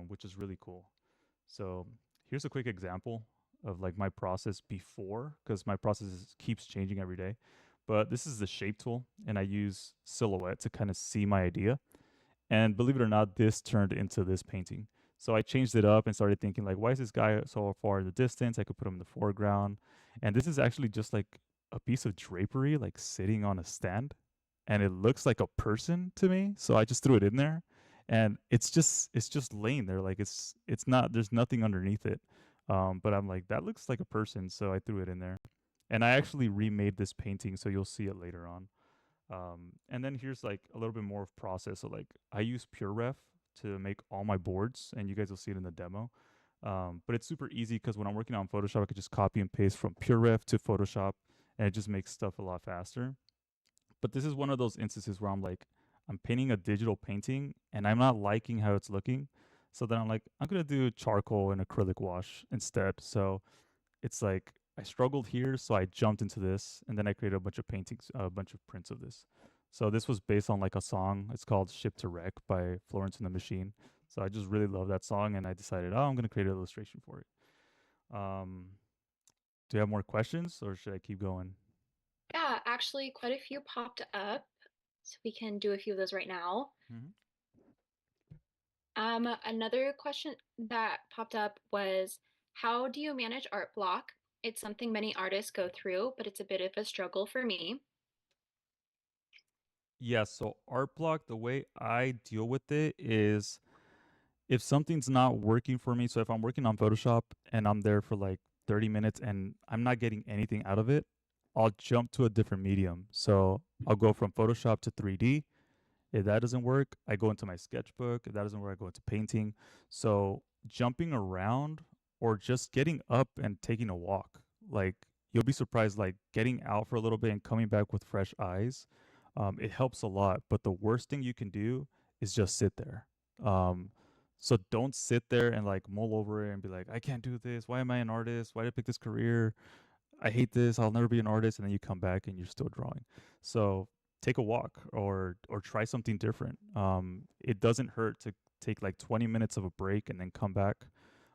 which is really cool. So here's a quick example of like my process before, because my process keeps changing every day. But this is the shape tool, and I use silhouette to kind of see my idea. And believe it or not, this turned into this painting. So I changed it up and started thinking like, why is this guy so far in the distance? I could put him in the foreground. And this is actually just like a piece of drapery, like sitting on a stand. And it looks like a person to me. So I just threw it in there. And it's just laying there. Like it's not, there's nothing underneath it. But I'm like, that looks like a person. So I threw it in there. And I actually remade this painting. So you'll see it later on. And then here's like a little bit more of process. So like I use PureRef to make all my boards, and you guys will see it in the demo. But it's super easy because when I'm working on Photoshop, I could just copy and paste from PureRef to Photoshop, and it just makes stuff a lot faster. But this is one of those instances where I'm like, I'm painting a digital painting, and I'm not liking how it's looking. So then I'm like, I'm gonna do charcoal and acrylic wash instead. So it's like I struggled here, so I jumped into this, and then I created a bunch of paintings, a bunch of prints of this. So this was based on like a song. It's called "Ship to Wreck" by Florence and the Machine. So I just really love that song, and I decided, oh, I'm gonna create an illustration for it. Um, do you have more questions, or should I keep going? Yeah, actually, quite a few popped up, so we can do a few of those right now. Mm-hmm. Another question that popped up was, how do you manage art block? It's something many artists go through, but it's a bit of a struggle for me. Yeah. So art block, the way I deal with it is if something's not working for me. So if I'm working on Photoshop and I'm there for like 30 minutes and I'm not getting anything out of it, I'll jump to a different medium. So I'll go from Photoshop to 3D. If that doesn't work, I go into my sketchbook. If that doesn't work, I go into painting. So jumping around or just getting up and taking a walk, like you'll be surprised, like getting out for a little bit and coming back with fresh eyes. It helps a lot. But the worst thing you can do is just sit there. Um, so don't sit there and like mull over it and be like, I can't do this. Why am I an artist? Why did I pick this career? I hate this. I'll never be an artist. And then you come back and you're still drawing. So take a walk or try something different. It doesn't hurt to take like 20 minutes of a break and then come back,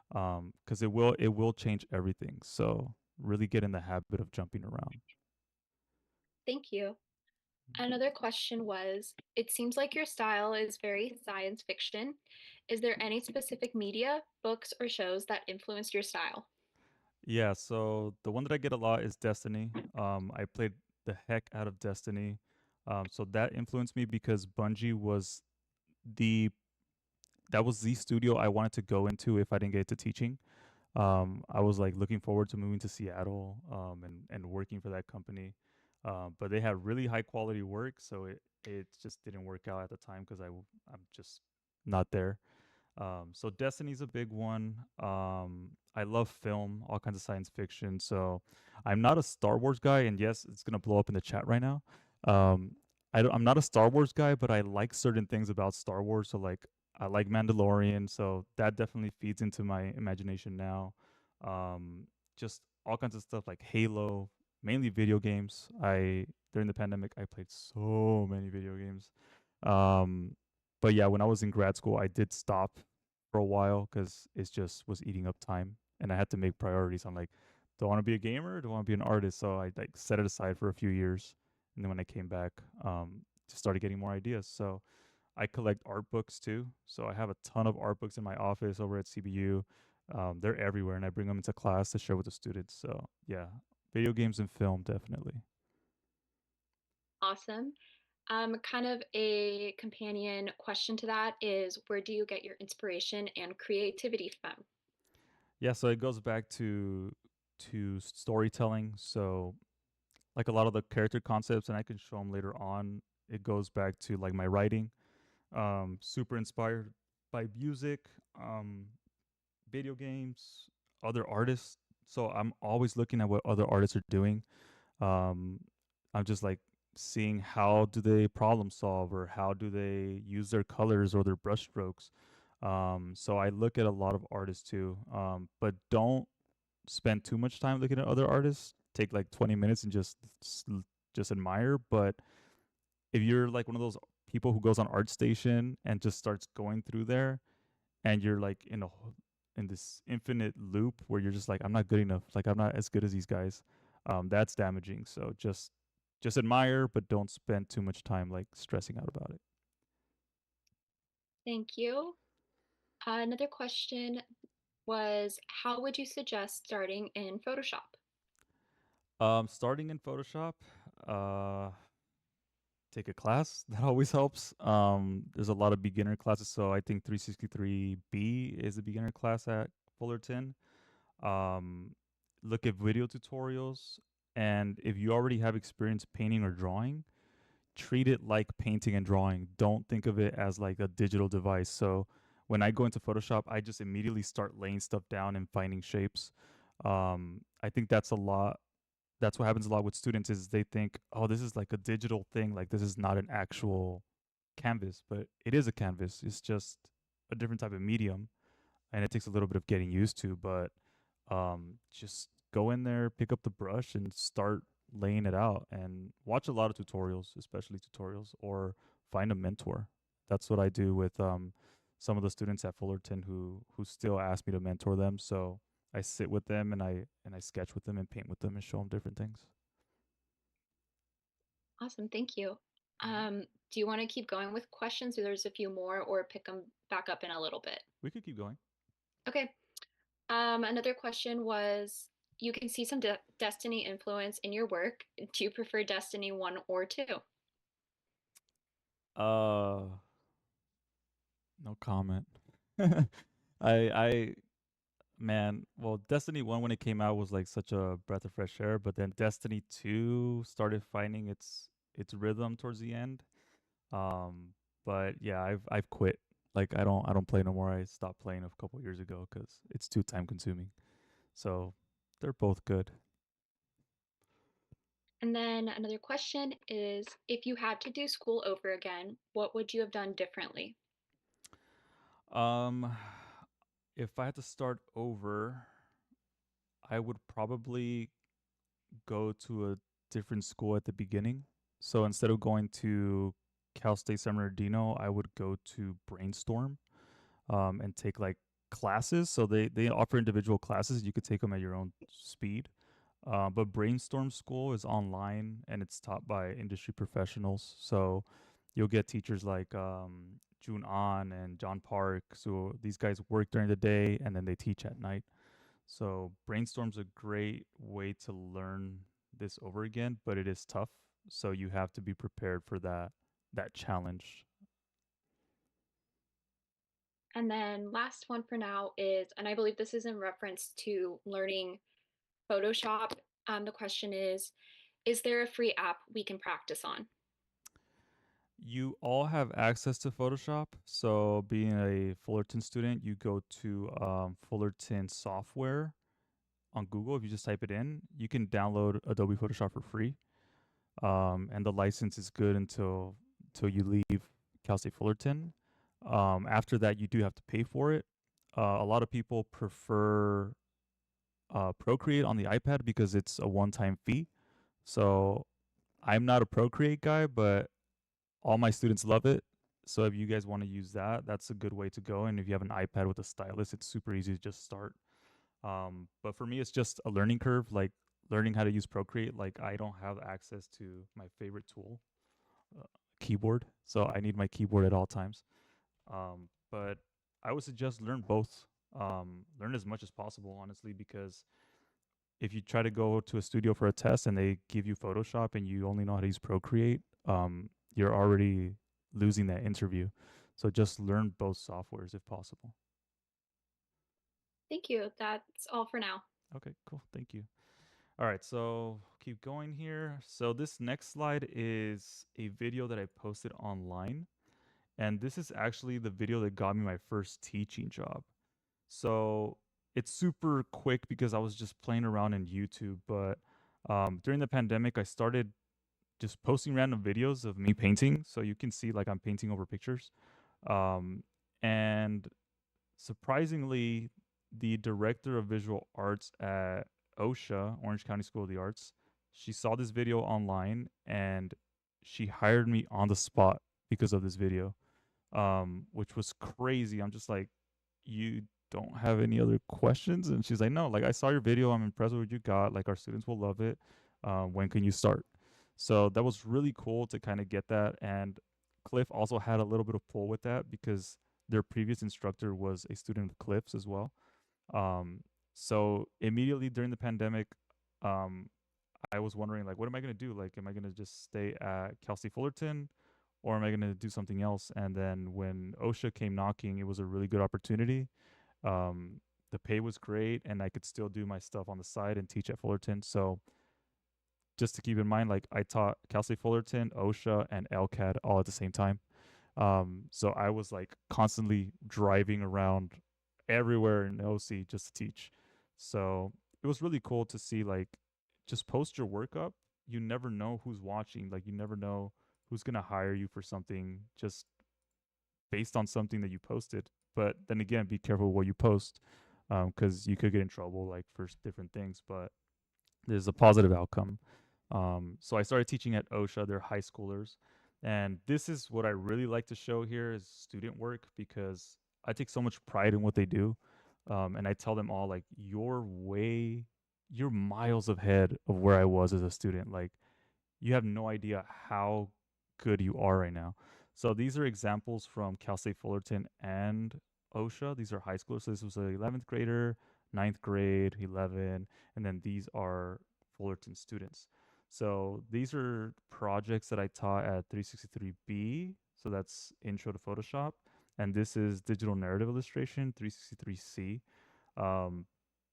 because it will change everything. So really get in the habit of jumping around. Thank you. Another question was, it seems like your style is very science fiction. Is there any specific media, books, or shows that influenced your style? Yeah, so the one that I get a lot is Destiny. I played the heck out of Destiny. So that influenced me because Bungie the was the studio I wanted to go into if I didn't get to teaching. I was like looking forward to moving to Seattle, and working for that company. But they had really high quality work, so it just didn't work out at the time because I'm just not there. So Destiny's a big one. I love film, all kinds of science fiction. So I'm not a Star Wars guy, and yes, it's gonna blow up in the chat right now. Um, I'm not a Star Wars guy, but I like certain things about Star Wars. So like I like Mandalorian, so that definitely feeds into my imagination now. Um, just all kinds of stuff like Halo, mainly video games. I During the pandemic, I played so many video games. Um, but yeah, when I was in grad school, I did stop for a while because it just was eating up time, and I had to make priorities on like, do I want to be a gamer? Or do I want to be an artist? So I like set it aside for a few years, and then when I came back, just started getting more ideas. So I collect art books too. So I have a ton of art books in my office over at CBU. They're everywhere, and I bring them into class to share with the students. So yeah, video games and film definitely. Awesome. Kind of a companion question to that is, where do you get your inspiration and creativity from? Yeah, so it goes back to storytelling. So like a lot of the character concepts, and I can show them later on. It goes back to like my writing. Super inspired by music, video games, other artists. So I'm always looking at what other artists are doing. Um, I'm just like seeing how do they problem solve or how do they use their colors or their brush strokes. So I look at a lot of artists too, but don't spend too much time looking at other artists. Take like 20 minutes and just admire. But if you're like one of those people who goes on ArtStation and just starts going through there, and you're like in this infinite loop where you're just like, I'm not good enough, like I'm not as good as these guys, that's damaging. So just admire, but don't spend too much time like stressing out about it. Thank you. Another question was, how would you suggest starting in Photoshop? Starting in Photoshop, uh take a class. That always helps. There's a lot of beginner classes, so I think 363B is a beginner class at Fullerton. um, Look at video tutorials, and if you already have experience painting or drawing, treat it like painting and drawing. Don't think of it as like a digital device. So when I go into Photoshop, I just immediately start laying stuff down and finding shapes. I think that's what happens a lot with students is they think, oh, this is like a digital thing, like this is not an actual canvas, but it is a canvas. It's just a different type of medium, and it takes a little bit of getting used to. But just go in there, pick up the brush, and start laying it out. And watch a lot of tutorials, especially tutorials, or find a mentor. That's what I do with some of the students at Fullerton who still ask me to mentor them. So I sit with them and I sketch with them and paint with them and show them different things. Awesome, thank you. Mhm. Do you want to keep going with questions, or there's a few more, or pick them back up in a little bit? We could keep going. Okay. Another question was, you can see some Destiny influence in your work. Do you prefer Destiny 1 or 2? Uh, no comment. I man, well, Destiny 1 when it came out was like such a breath of fresh air, but then Destiny 2 started finding its rhythm towards the end. Um, but yeah, I've quit. Like I don't play no more. I stopped playing a couple years ago cuz it's too time consuming. So, they're both good. And then another question is, if you had to do school over again, what would you have done differently? Um if I had to start over, I would probably go to a different school at the beginning. So instead of going to Cal State San Bernardino, I would go to Brainstorm, and take like classes. So they offer individual classes. You could take them at your own speed. But Brainstorm School is online and it's taught by industry professionals. So you'll get teachers like June An and John Park. So these guys work during the day and then they teach at night. So Brainstorm's a great way to learn this over again, but it is tough. So you have to be prepared for that challenge. And then last one for now is, and I believe this is in reference to learning Photoshop. The question is there a free app we can practice on? You all have access to Photoshop. So being a Fullerton student, you go to Fullerton software on Google. If you just type it in, you can download Adobe Photoshop for free. And the license is good until you leave Cal State Fullerton. After that, you do have to pay for it. A lot of people prefer Procreate on the iPad because it's a one-time fee. So I'm not a Procreate guy, but all my students love it. So if you guys want to use that, that's a good way to go. And if you have an iPad with a stylus, it's super easy to just start. But for me, it's just a learning curve, like learning how to use Procreate. Like I don't have access to my favorite tool, uh, keyboard. So I need my keyboard at all times. But I would suggest learn both. Learn as much as possible, honestly, because if you try to go to a studio for a test and they give you Photoshop and you only know how to use Procreate, you're already losing that interview. So just learn both softwares if possible. Thank you. That's all for now. Okay, cool. Thank you. All right, so keep going here. So this next slide is a video that I posted online. And this is actually the video that got me my first teaching job. So it's super quick because I was just playing around in YouTube. But during the pandemic, I started just posting random videos of me painting. So you can see like I'm painting over pictures. And surprisingly, the director of visual arts at OSHA, Orange County School of the Arts, she saw this video online and she hired me on the spot because of this video, which was crazy. I'm just like, you don't have any other questions? And she's like, no, like I saw your video. I'm impressed with what you got. Like our students will love it. When can you start? So that was really cool to kind of get that. And Cliff also had a little bit of pull with that because their previous instructor was a student of Cliff's as well. Um, so immediately during the pandemic, um, I was wondering like, what am I gonna do? Like, am I gonna just stay at Cal State Fullerton, or am I gonna do something else? And then when OSHA came knocking, it was a really good opportunity. Um, the pay was great, and I could still do my stuff on the side and teach at Fullerton. So just to keep in mind, like I taught Cal State Fullerton, OSHA, and LCAD all at the same time. So I was like constantly driving around everywhere in OC just to teach. So it was really cool to see like just post your work up. You never know who's watching. Like you never know who's gonna hire you for something just based on something that you posted. But then again, be careful what you post because you could get in trouble like for different things. But there's a positive outcome. So I started teaching at OSHA. They're high schoolers, and this is what I really like to show here is student work because I take so much pride in what they do, and I tell them all like you're miles ahead of where I was as a student. Like you have no idea how good you are right now. So these are examples from Cal State Fullerton and OSHA. These are high schoolers. So this was an 11th grader, ninth grade, 11, and then these are Fullerton students. So these are projects that I taught at 363B. So that's Intro to Photoshop. And this is Digital Narrative Illustration, 363C. Um,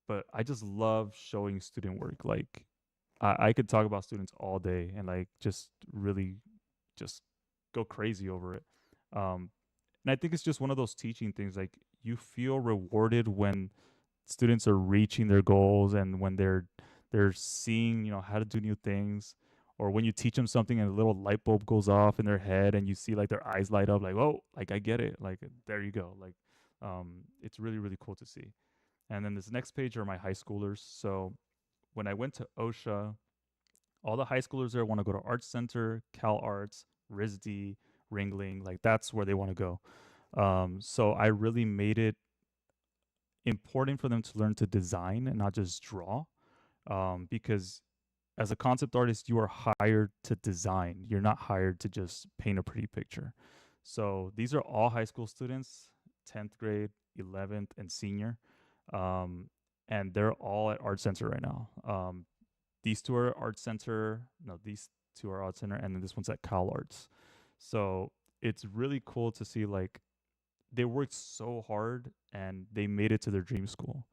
but I just love showing student work. Like I could talk about students all day and like just really just go crazy over it. Um, and I think it's just one of those teaching things. Like you feel rewarded when students are reaching their goals and when they're seeing how to do new things, or when you teach them something and a little light bulb goes off in their head and you see like their eyes light up like, oh, like I get it, like there you go. Like it's really really cool to see. And then this next page are my high schoolers. So when I went to OSHA, all the high schoolers there want to go to Arts Center, Cal Arts, RISD, Ringling. Like that's where they want to go. So I really made it important for them to learn to design and not just draw, because as a concept artist, you are hired to design. You're not hired to just paint a pretty picture. So these are all high school students, 10th grade, 11th, and senior. And they're all at Art Center right now. These two are Art Center. No, these two are Art Center, and then this one's at Cal Arts. So it's really cool to see like they worked so hard and they made it to their dream school.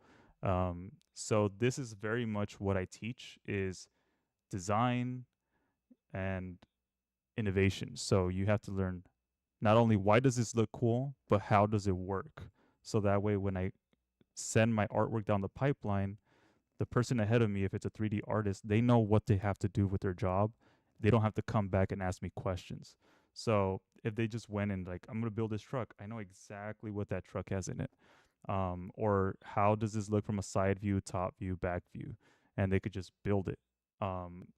So this is very much what I teach is design and innovation. So you have to learn not only why does this look cool, but how does it work? So that way when I send my artwork down the pipeline, the person ahead of me, if it's a 3D artist, they know what they have to do with their job. They don't have to come back and ask me questions. So if they just went and like, I'm going to build this truck, I know exactly what that truck has in it. or how does this look from a side view, top view, back view, and they could just build it.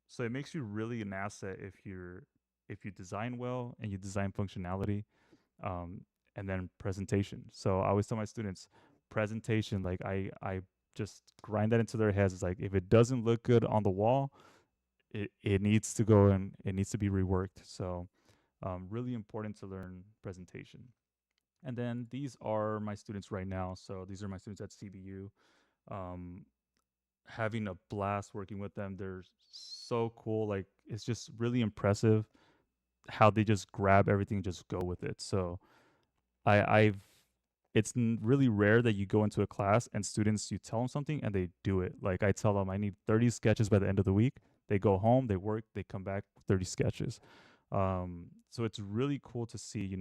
So it makes you really an asset if you design well and you design functionality, um, and then presentation. So I always tell my students, presentation, like I just grind that into their heads. It's like if it doesn't look good on the wall, it needs to go and it needs to be reworked. So really important to learn presentation. And then these are my students right now. So these are my students at CBU. Um, Having a blast working with them. They're so cool. Like it's just really impressive how they just grab everything and just go with it. So I've it's really rare that you go into a class and students you tell them something and they do it. Like I tell them I need 30 sketches by the end of the week. They go home, they work, they come back 30 sketches. So it's really cool to see,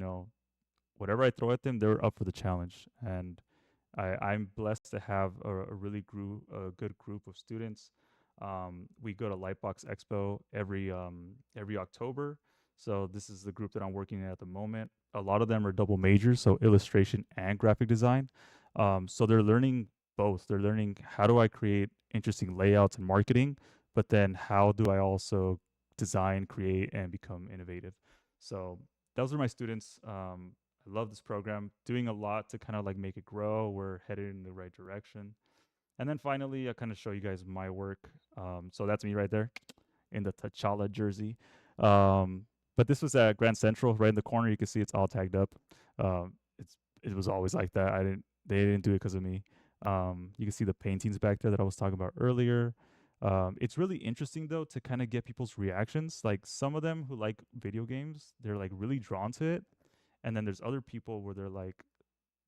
whatever I throw at them, they're up for the challenge. And I'm blessed to have a good group of students. We go to Lightbox Expo every October. So this is the group that I'm working in at the moment. A lot of them are double majors, so illustration and graphic design. So they're learning both. They're learning how do I create interesting layouts and marketing, but then how do I also design, create, and become innovative. So those are my students. I love this program, doing a lot to kind of like make it grow. We're headed in the right direction. And then finally, I kind of show you guys my work. So that's me right there in the T'Challa jersey. But this was at Grand Central, right in the corner. You can see it's all tagged up. It was always like that. They didn't do it because of me. You can see the paintings back there that I was talking about earlier. It's really interesting though to kind of get people's reactions. Like some of them who like video games, they're like really drawn to it, and then there's other people where they're like,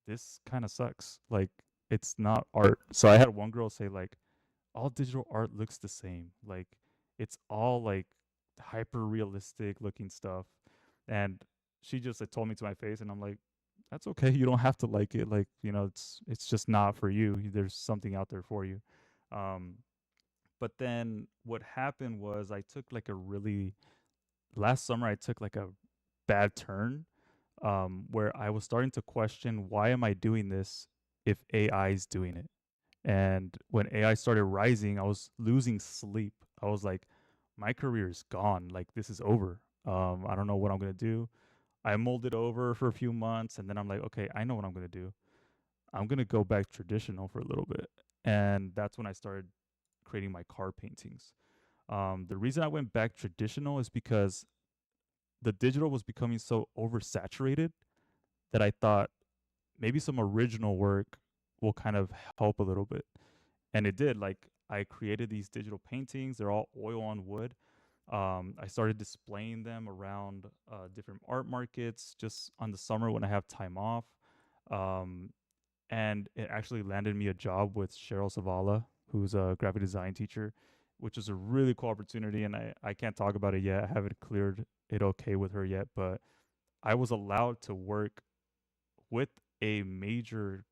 this kind of sucks. Like it's not art. So I had one girl say like, all digital art looks the same. Like it's all like hyper realistic looking stuff. And she just like, told me to my face, and I'm like, that's okay. You don't have to like it. Like, it's just not for you. There's something out there for you. Um, but then what happened was I took like a really last summer I took like a bad turn, where I was starting to question, why am I doing this if AI is doing it? And when AI started rising, I was losing sleep. I was like, my career is gone. Like this is over. I don't know what I'm gonna do. I molded over for a few months, and then I'm like, okay, I know what I'm gonna do. I'm gonna go back traditional for a little bit, and that's when I started creating my car paintings. The reason I went back traditional is because the digital was becoming so oversaturated that I thought maybe some original work will kind of help a little bit. And it did. Like I created these digital paintings, they're all oil on wood. I started displaying them around different art markets just on the summer when I have time off. Um, and it actually landed me a job with Cheryl Savala, who's a graphic design teacher, which is a really cool opportunity. And I can't talk about it yet. I haven't cleared it okay with her yet, but I was allowed to work with a major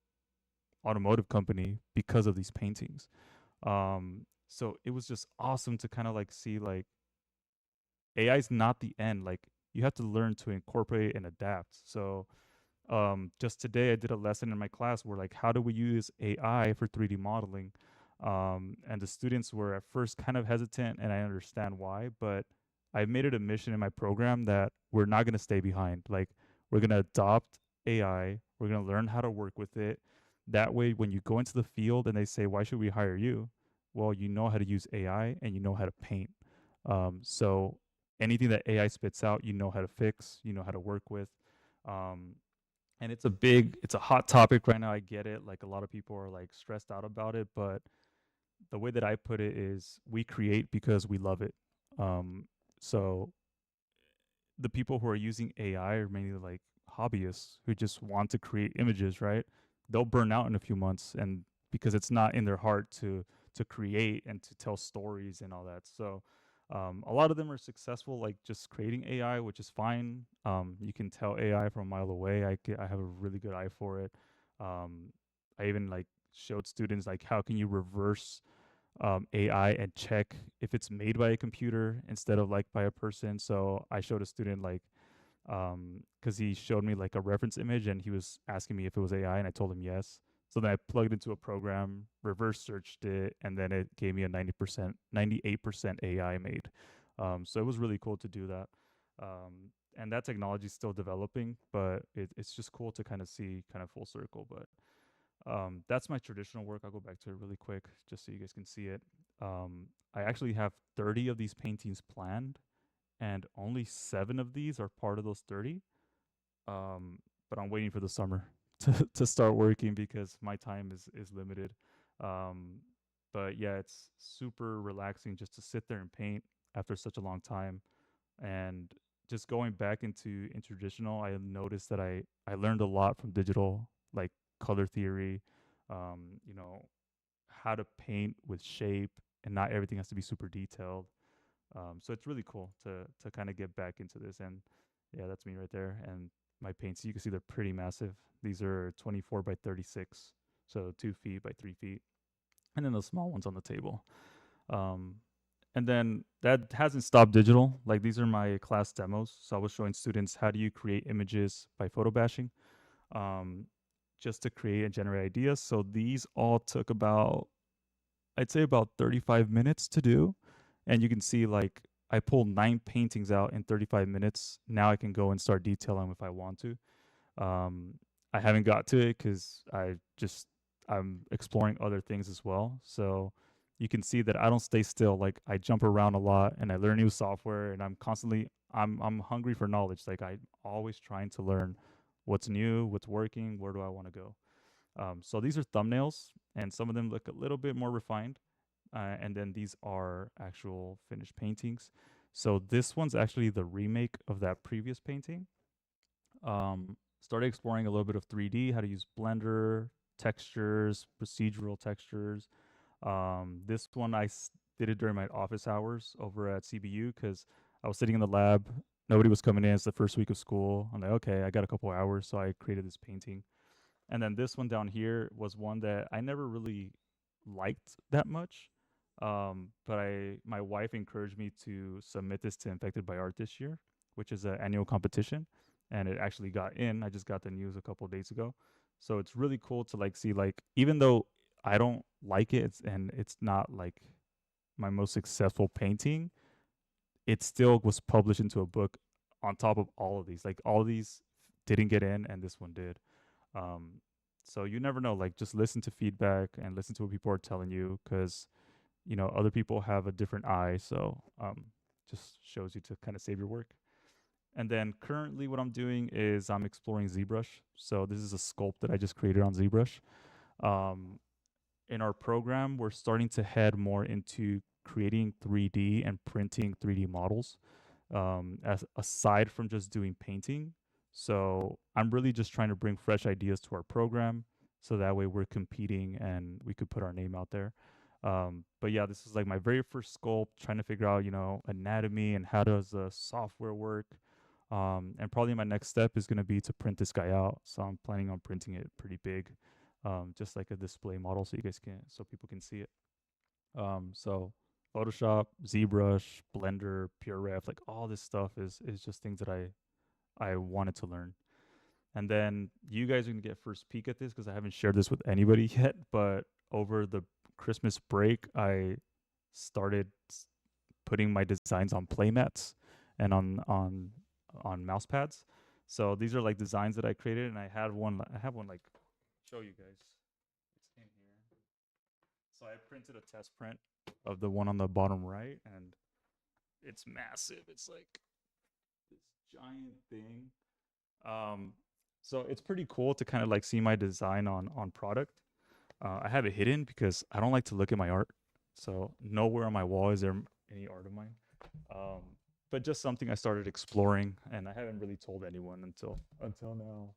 automotive company because of these paintings. So it was just awesome to kind of like see like AI is not the end. Like you have to learn to incorporate and adapt. So just today I did a lesson in my class where like how do we use AI for 3D modeling? And the students were at first kind of hesitant, and I understand why, but I made it a mission in my program that we're not going to stay behind. Like we're going to adopt AI, we're going to learn how to work with it. That way when you go into the field and they say, why should we hire you? Well, you know how to use AI and you know how to paint. So anything that AI spits out, you know how to fix, you know how to work with. Um, and it's a hot topic right now. I get it. Like a lot of people are like stressed out about it, but the way that I put it is we create because we love it. So the people who are using AI are mainly like hobbyists who just want to create images, right? They'll burn out in a few months, and because it's not in their heart to create and to tell stories and all that. So a lot of them are successful, like just creating AI, which is fine. You can tell AI from a mile away. I have a really good eye for it. I even like showed students like how can you reverse AI and check if it's made by a computer instead of like by a person. So I showed a student like because he showed me like a reference image and he was asking me if it was AI, and I told him yes. So then I plugged into a program, reverse searched it, and then it gave me a 98% AI made. So it was really cool to do that. And that technology is still developing, but it's just cool to kind of see kind of full circle. But that's my traditional work. I'll go back to it really quick just so you guys can see it. I actually have 30 of these paintings planned, and only 7 of these are part of those 30. But I'm waiting for the summer to start working because my time is limited. Um, but yeah, it's super relaxing just to sit there and paint after such a long time. And just going back into traditional, I noticed that I learned a lot from digital, like color theory, you know, how to paint with shape, and not everything has to be super detailed. So it's really cool to kind of get back into this. And yeah, that's me right there. And my paints, you can see they're pretty massive. These are 24 by 36, so 2 feet by 3 feet, and then the small ones on the table. Um, and then that hasn't stopped digital. Like, these are my class demos. So I was showing students how do you create images by photo bashing, um, just to create and generate ideas. So these all took about, I'd say, about 35 minutes to do. And you can see, like, I pulled 9 paintings out in 35 minutes. Now I can go and start detailing if I want to. Um, I haven't got to it because I'm exploring other things as well. So you can see that I don't stay still. Like, I jump around a lot and I learn new software, and I'm hungry for knowledge. Like, I'm always trying to learn what's new, what's working, where do I want to go. So these are thumbnails, and some of them look a little bit more refined. And then these are actual finished paintings. So this one's actually the remake of that previous painting. Started exploring a little bit of 3D, how to use Blender, textures, procedural textures. This one did it during my office hours over at CBU because I was sitting in the lab. Nobody was coming in. It's the first week of school. I'm like, okay, I got a couple hours, so I created this painting. And then this one down here was one that I never really liked that much. But my wife encouraged me to submit this to Infected by Art this year, which is an annual competition, and it actually got in. I just got the news a couple of days ago, so it's really cool to like see, like, even though I don't like it, and it's not like my most successful painting, it still was published into a book on top of all of these. Like, all of these didn't get in, and this one did. Um, so you never know. Like, just listen to feedback and listen to what people are telling you, because other people have a different eye. So just shows you to kind of save your work. And then currently what I'm doing is I'm exploring ZBrush. So this is a sculpt that I just created on ZBrush. Um, in our program, we're starting to head more into creating 3D and printing 3D models, as aside from just doing painting. So I'm really just trying to bring fresh ideas to our program, so that way we're competing and we could put our name out there. But yeah, this is like my very first sculpt, trying to figure out, anatomy and how does the software work. And probably my next step is going to be to print this guy out. So I'm planning on printing it pretty big, just like a display model, so people can see it. So Photoshop, ZBrush, Blender, PureRef, like all this stuff is just things that I wanted to learn. And then you guys are gonna get first peek at this because I haven't shared this with anybody yet. But over the Christmas break, I started putting my designs on playmats and on mouse pads. So these are like designs that I created, and I have one like, show you guys. It's in here. So I printed a test print of the one on the bottom right, and it's massive. It's like this giant thing. Um, so it's pretty cool to kind of like see my design on product. I have it hidden because I don't like to look at my art. So nowhere on my wall is there any art of mine. Um, but just something I started exploring, and I haven't really told anyone until now.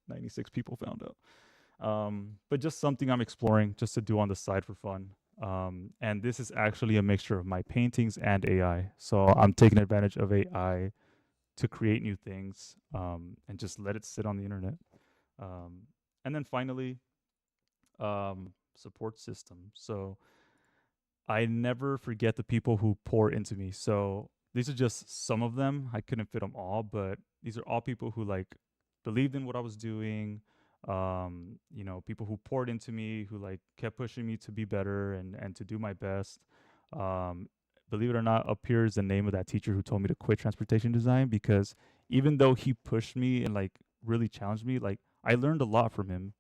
96 people found out. But just something I'm exploring just to do on the side for fun. And this is actually a mixture of my paintings and AI. So I'm taking advantage of AI to create new things, and just let it sit on the internet. And then finally, support system. So I never forget the people who pour into me. So these are just some of them. I couldn't fit them all, but these are all people who like believed in what I was doing, People who poured into me, who like kept pushing me to be better and to do my best. Um, Believe it or not, up here is the name of that teacher who told me to quit transportation design, because even though he pushed me and like really challenged me, like I learned a lot from him.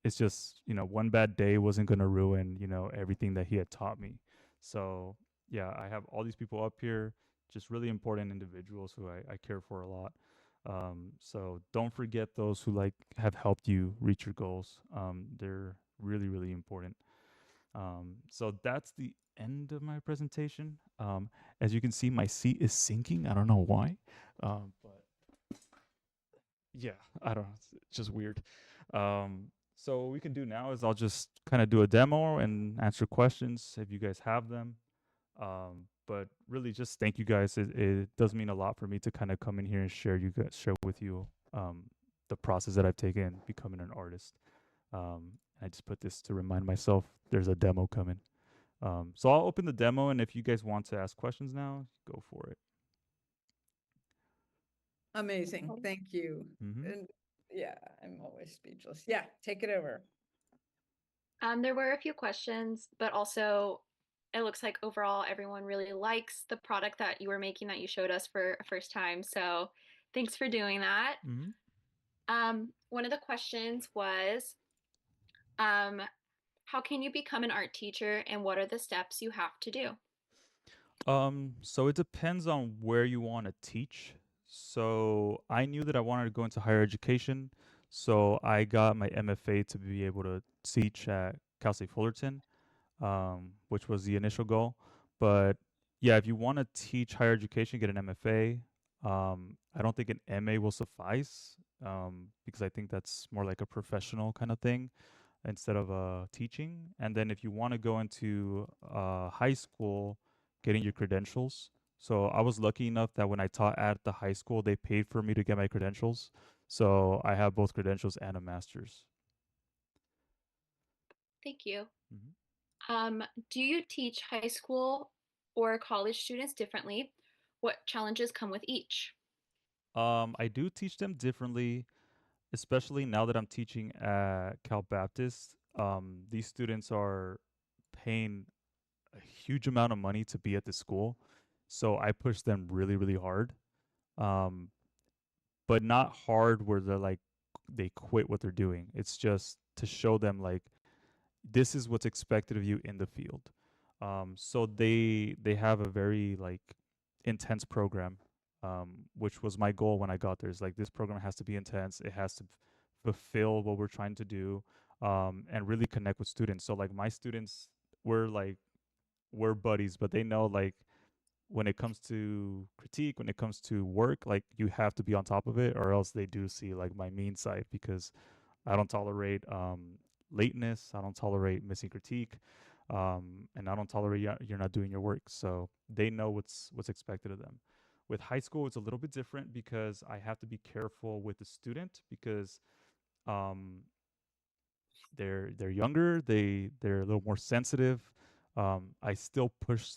It's just, one bad day wasn't going to ruin, everything that he had taught me. So yeah, I have all these people up here, just really important individuals who I care for a lot. So don't forget those who like have helped you reach your goals. They're really, really important. So that's the end of my presentation. As you can see, my seat is sinking. I don't know why, but yeah, I don't know. It's just weird. So what we can do now is I'll just kind of do a demo and answer questions if you guys have them. But really, just thank you guys. It does mean a lot for me to kind of come in here and share with you the process that I've taken becoming an artist. I just put this to remind myself there's a demo coming. So I'll open the demo, and if you guys want to ask questions now, go for it. Amazing. Thank you. Mm-hmm. And yeah, I'm always speechless. Yeah, take it over. There were a few questions, but also it looks like overall everyone really likes the product that you were making that you showed us for a first time. So thanks for doing that. Mm-hmm. One of the questions was, um, how can you become an art teacher and what are the steps you have to do? So it depends on where you want to teach. So I knew that I wanted to go into higher education, so I got my MFA to be able to teach at CSU Fullerton, which was the initial goal. But yeah, if you want to teach higher education, get an MFA. I don't think an MA will suffice, because I think that's more like a professional kind of thing instead of teaching. And then if you want to go into high school, getting your credentials. So I was lucky enough that when I taught at the high school, they paid for me to get my credentials. So I have both credentials and a master's. Thank you. Mm-hmm. Do you teach high school or college students differently? What challenges come with each? I do teach them differently, especially now that I'm teaching at Cal Baptist. These students are paying a huge amount of money to be at the school, so I push them really, really hard. Um, but not hard where they're like they quit what they're doing. It's just to show them like this is what's expected of you in the field. So they have a very like intense program, which was my goal when I got there. Is like this program has to be intense. It has to fulfill what we're trying to do, and really connect with students. So like my students, we're like we're buddies, but they know like when it comes to critique, when it comes to work, like you have to be on top of it, or else they do see like my mean side, because I don't tolerate lateness. I don't tolerate missing critique, and I don't tolerate you're not doing your work. So they know what's expected of them. With high school, it's a little bit different because I have to be careful with the student because um, they're younger. They're a little more sensitive. I still push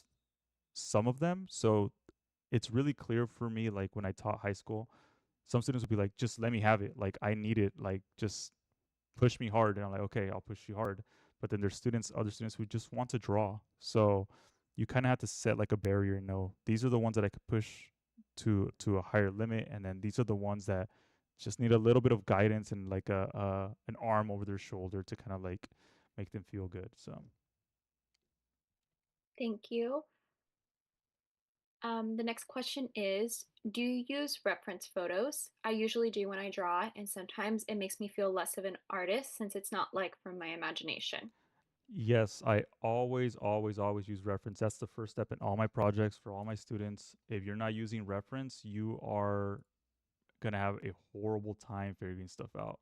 some of them, so it's really clear for me. Like when I taught high school, some students would be like, "Just let me have it. Like I need it. Like just push me hard." And I'm like, okay, I'll push you hard. But then there's other students who just want to draw. So you kind of have to set like a barrier and know these are the ones that I could push to a higher limit, and then these are the ones that just need a little bit of guidance and like a an arm over their shoulder to kind of like make them feel good. So Thank you. The next question is, do you use reference photos? I usually do when I draw, and sometimes it makes me feel less of an artist since it's not like from my imagination. yes, I always use reference. That's the first step in all my projects for all my students. If you're not using reference, you are gonna have a horrible time figuring stuff out.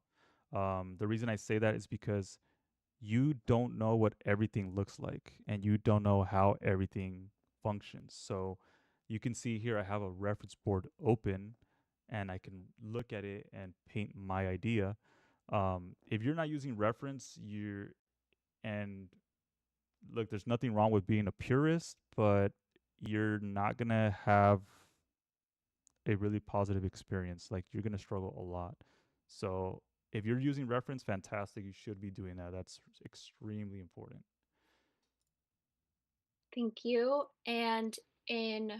The reason I say that is because you don't know what everything looks like and you don't know how everything functions. So you can see here I have a reference board open and I can look at it and paint my idea. If you're not using reference, you're and look, there's nothing wrong with being a purist, but you're not gonna have a really positive experience. Like you're gonna struggle a lot. So if you're using reference, fantastic. You should be doing that. That's extremely important. Thank you. And in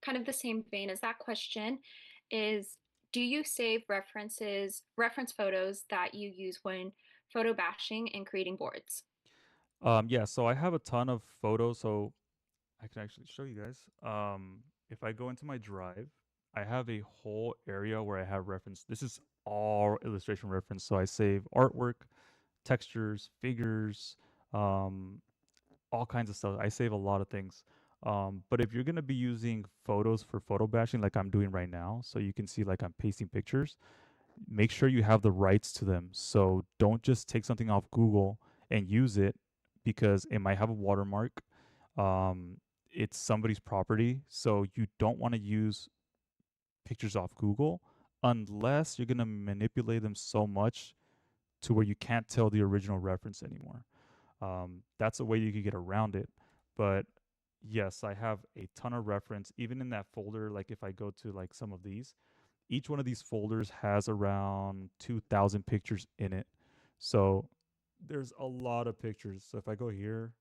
kind of the same vein as that question is, do you save reference photos that you use when photo bashing and creating boards? Yeah, so I have a ton of photos, so I can actually show you guys. If I go into my drive, I have a whole area where I have reference. This is all illustration reference. So I save artwork, textures, figures, um, all kinds of stuff. I save a lot of things. But if you're gonna be using photos for photo bashing, like I'm doing right now, so you can see like I'm pasting pictures, make sure you have the rights to them. So don't just take something off Google and use it because it might have a watermark. Um, it's somebody's property, so you don't want to use pictures off Google unless you're gonna manipulate them so much to where you can't tell the original reference anymore. That's a way you could get around it. But yes, I have a ton of reference, even in that folder. Like if I go to like some of these, each one of these folders has around 2,000 pictures in it. So there's a lot of pictures. So if I go here,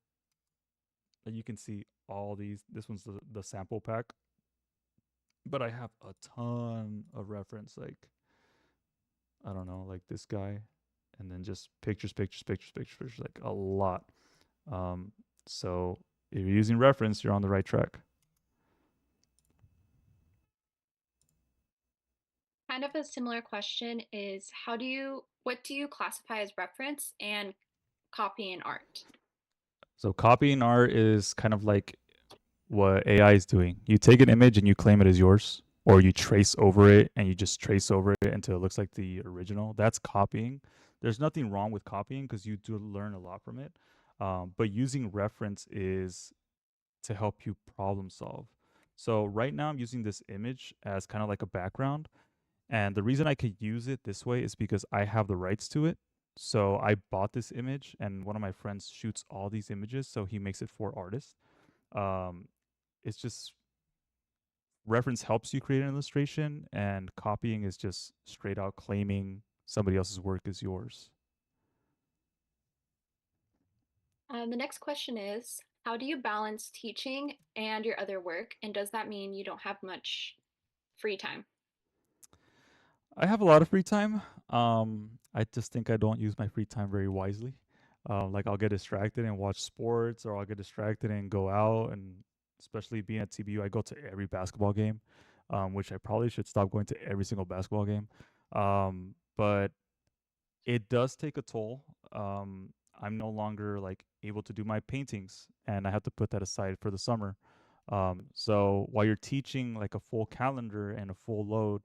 you can see all these. This one's the sample pack. But I have a ton of reference, like, I don't know, like this guy. And then just pictures, pictures, pictures, pictures, pictures, like a lot. Um, so if you're using reference, you're on the right track. Kind of a similar question is, what do you classify as reference and copy and art? So copying art is kind of like what AI is doing. You take an image and you claim it as yours, or you trace over it and you just trace over it until it looks like the original. That's copying. There's nothing wrong with copying because you do learn a lot from it. But using reference is to help you problem solve. So right now I'm using this image as kind of like a background. And the reason I could use it this way is because I have the rights to it. So I bought this image and one of my friends shoots all these images. So he makes it for artists. Um, it's just reference helps you create an illustration, and copying is just straight out claiming somebody else's work is yours. The next question is, how do you balance teaching and your other work? And does that mean you don't have much free time? I have a lot of free time. I just think I don't use my free time very wisely. Like I'll get distracted and watch sports, or I'll get distracted and go out. And especially being at TBU, I go to every basketball game, which I probably should stop going to every single basketball game. But it does take a toll. I'm no longer like able to do my paintings, and I have to put that aside for the summer. So while you're teaching like a full calendar and a full load,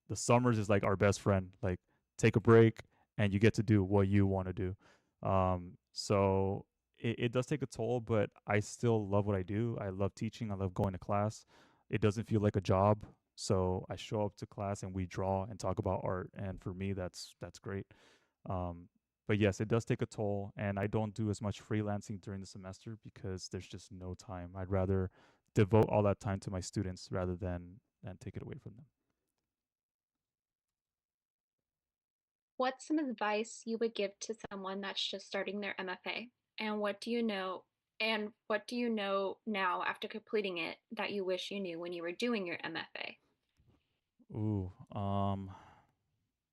the summers is like our best friend. Like take a break and you get to do what you want to do. So it does take a toll, but I still love what I do. I love teaching. I love going to class. It doesn't feel like a job. So I show up to class and we draw and talk about art. And for me, that's great. Um, but yes, it does take a toll, and I don't do as much freelancing during the semester because there's just no time. I'd rather devote all that time to my students rather than take it away from them. What's some advice you would give to someone that's just starting their MFA? And what do you know? And what do you know now after completing it that you wish you knew when you were doing your MFA? Ooh,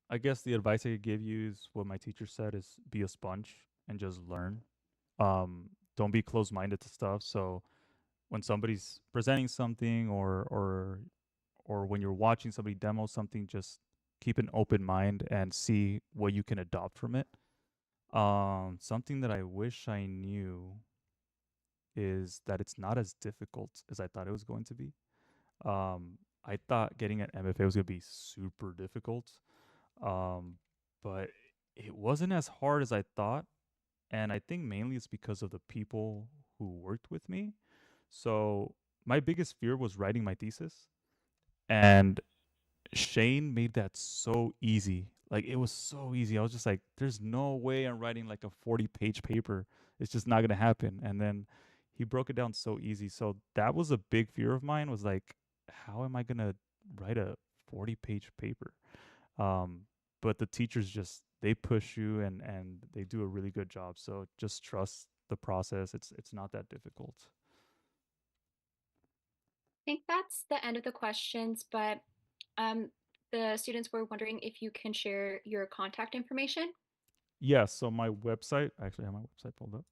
I guess the advice I could give you is what my teacher said: is be a sponge and just learn. Don't be closed-minded to stuff. So when somebody's presenting something, or when you're watching somebody demo something, just keep an open mind and see what you can adopt from it. Something that I wish I knew is that it's not as difficult as I thought it was going to be. I thought getting an MFA was going to be super difficult, um, but it wasn't as hard as I thought. And I think mainly it's because of the people who worked with me. So my biggest fear was writing my thesis, and Shane made that so easy. Like it was so easy. I was just like, there's no way I'm writing like a 40-page paper. It's just not gonna happen. And then he broke it down so easy. So that was a big fear of mine, was like, how am I gonna write a 40-page paper? Um, but the teachers just they push you and they do a really good job. So just trust the process. It's not that difficult. I think that's the end of the questions, but um, the students were wondering if you can share your contact information. Yeah, so my website, I actually have my website pulled up.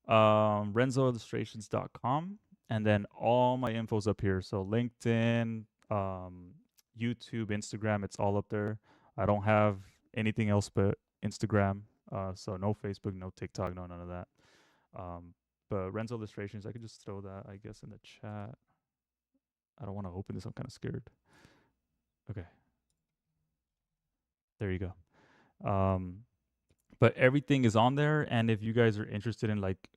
RensoIllustrations.com, and then all my info's up here. So LinkedIn, YouTube, Instagram, it's all up there. I don't have anything else but Instagram. So no Facebook, no TikTok, no none of that. But Renso Illustrations, I could just throw that, I guess, in the chat. I don't want to open this. I'm kind of scared. Okay. There you go. But everything is on there. And if you guys are interested in like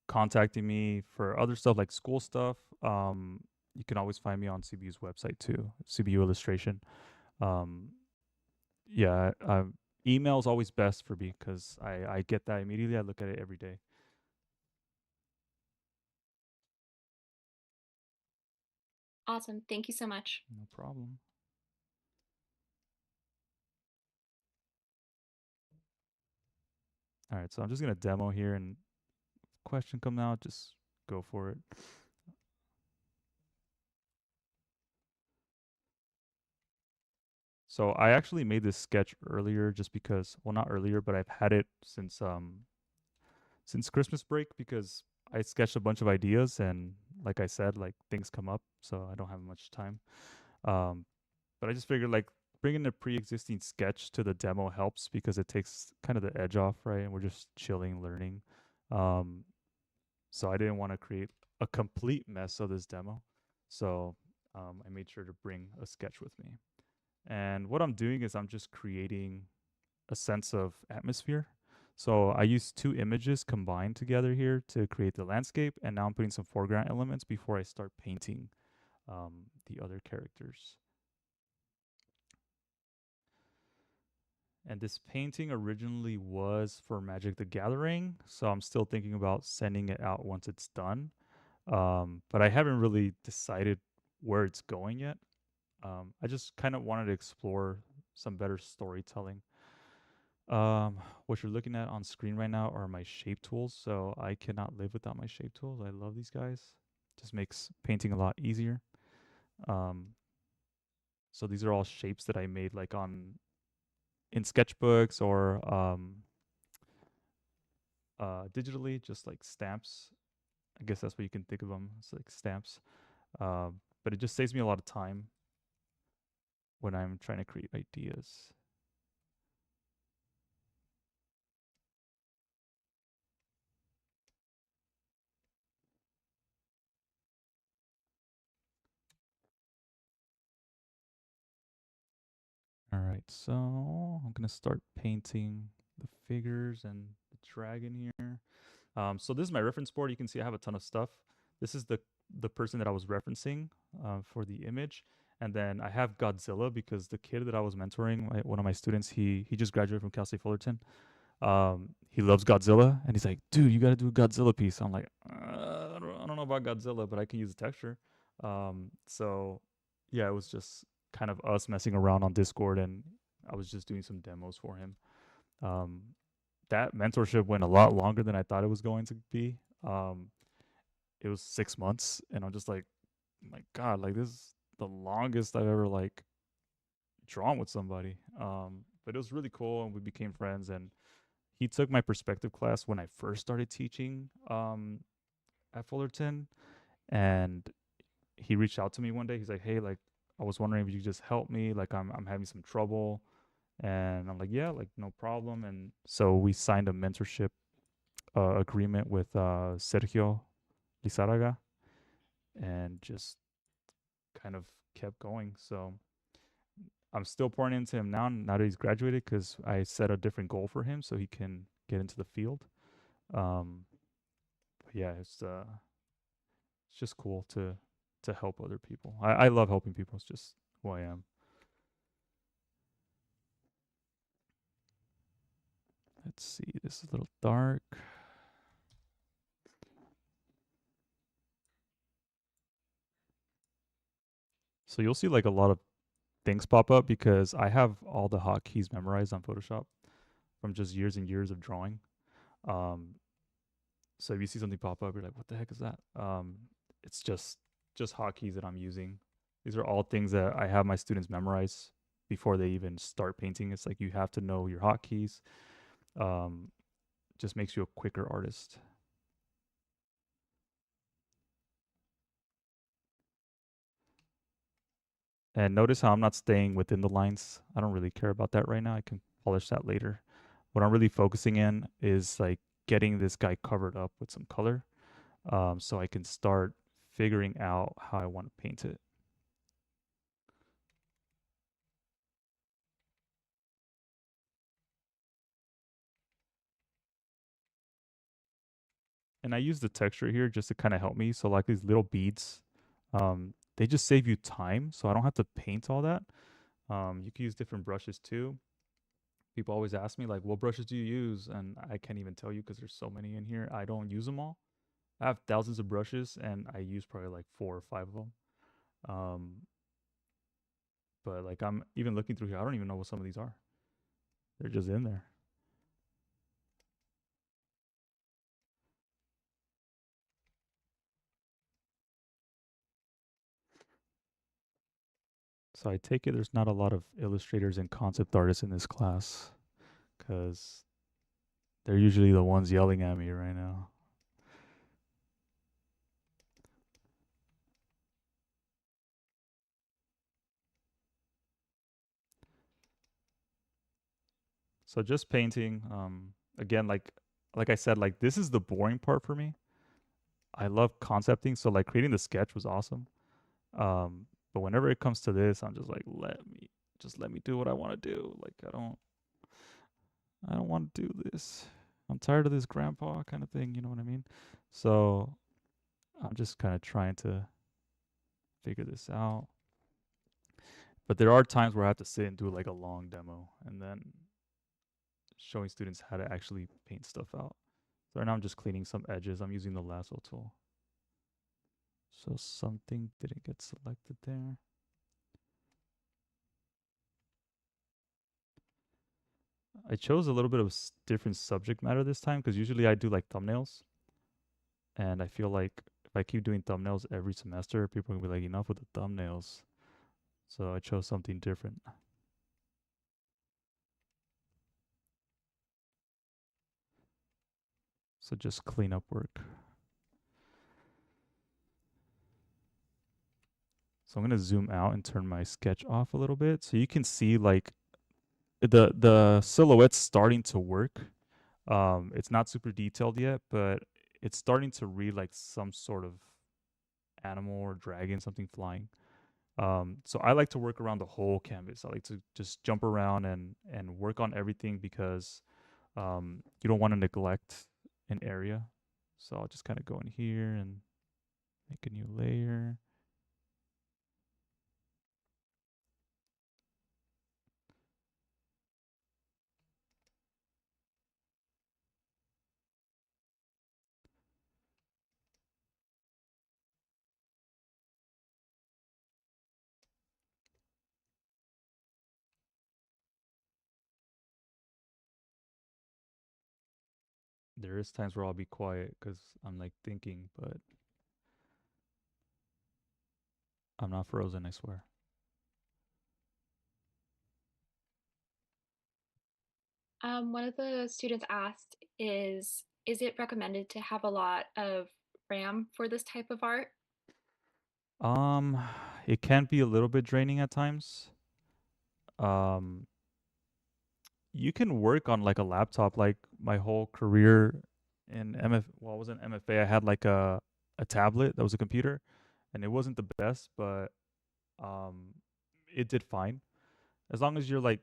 contacting me for other stuff like school stuff, you can always find me on CBU's website too, CBU Illustration. Um, yeah, email is always best for me because I get that immediately. I look at it every day. Awesome. Thank you so much. No problem. All right, so I'm just gonna demo here, and question come out, just go for it. So I actually made this sketch earlier just because, well, not earlier, but I've had it since Christmas break because I sketched a bunch of ideas and like I said, like things come up, so I don't have much time. Um, but I just figured like bringing a pre-existing sketch to the demo helps because it takes kind of the edge off, right? And we're just chilling, learning. Um, so I didn't want to create a complete mess of this demo. So I made sure to bring a sketch with me. And what I'm doing is I'm just creating a sense of atmosphere. So I used two images combined together here to create the landscape, and now I'm putting some foreground elements before I start painting the other characters. And this painting originally was for Magic the Gathering, so I'm still thinking about sending it out once it's done. But I haven't really decided where it's going yet. I just kind of wanted to explore some better storytelling. What you're looking at on screen right now are my shape tools, so I cannot live without my shape tools. I love these guys. Just makes painting a lot easier. Um, so these are all shapes that I made like in sketchbooks or digitally, just like stamps. I guess that's what you can think of them. It's like stamps. But it just saves me a lot of time when I'm trying to create ideas. All right, so I'm gonna start painting the figures and the dragon here. So this is my reference board. You can see I have a ton of stuff. This is the person that I was referencing for the image, and then I have Godzilla because the kid that I was mentoring, one of my students, he just graduated from Cal State Fullerton. He loves Godzilla, and he's like, "Dude, you got to do a Godzilla piece." I'm like, I don't know about Godzilla, but I can use the texture. So yeah, it was just kind of us messing around on Discord, and I was just doing some demos for him. Um, that mentorship went a lot longer than I thought it was going to be. It was 6 months, and I'm just like, my God, like this is the longest I've ever like drawn with somebody. But it was really cool, and we became friends. And he took my perspective class when I first started teaching at Fullerton, and he reached out to me one day. He's like, "Hey, like I was wondering if you could just help me. Like I'm having some trouble." And I'm like, "Yeah, like no problem." And so we signed a mentorship agreement with Sergio Lizaraga, and just kind of kept going. So I'm still pouring into him now that he's graduated, because I set a different goal for him so he can get into the field. But yeah, it's just cool to help other people. I love helping people. It's just who I am. Let's see. This is a little dark. So you'll see like a lot of things pop up because I have all the hotkeys memorized on Photoshop. from just years and years of drawing. Um, so if you see something pop up, you're like, what the heck is that? It's just hotkeys that I'm using. These are all things that I have my students memorize before they even start painting. It's like you have to know your hotkeys. Um, just makes you a quicker artist. And notice how I'm not staying within the lines. I don't really care about that right now. I can polish that later. What I'm really focusing in is like getting this guy covered up with some color, so I can start figuring out how I want to paint it. And I use the texture here just to kind of help me. So like these little beads, they just save you time. So I don't have to paint all that. You can use different brushes too. People always ask me like, what brushes do you use? And I can't even tell you because there's so many in here. I don't use them all. I have thousands of brushes and I use probably like 4 or 5 of them. Um, but like I'm even looking through here, I don't even know what some of these are. They're just in there. So I take it there's not a lot of illustrators and concept artists in this class because they're usually the ones yelling at me right now. So just painting. Again, like I said, like this is the boring part for me. I love concepting, so like creating the sketch was awesome. But whenever it comes to this, I'm just like, let me do what I want to do. Like I don't want to do this. I'm tired of this grandpa kind of thing, you know what I mean? So I'm just kind of trying to figure this out. But there are times where I have to sit and do like a long demo and then showing students how to actually paint stuff out. So right now I'm just cleaning some edges. I'm using the lasso tool. So something didn't get selected there. I chose a little bit of different subject matter this time because usually I do like thumbnails. And I feel like if I keep doing thumbnails every semester, people are going to be like, enough with the thumbnails. So I chose something different. So just cleanup work. So I'm going to zoom out and turn my sketch off a little bit so you can see like the silhouette's starting to work. It's not super detailed yet, but it's starting to read like some sort of animal or dragon, something flying. So I like to work around the whole canvas. I like to just jump around and work on everything because you don't want to neglect an area. So I'll just kind of go in here and make a new layer. There is times where I'll be quiet because I'm like thinking, but I'm not frozen, I swear. One of the students asked is it recommended to have a lot of RAM for this type of art? Um, it can be a little bit draining at times. Um, you can work on like a laptop. Like my whole career in well, I wasn't MFA. I had like a tablet that was a computer, and it wasn't the best, but um, it did fine as long as you're like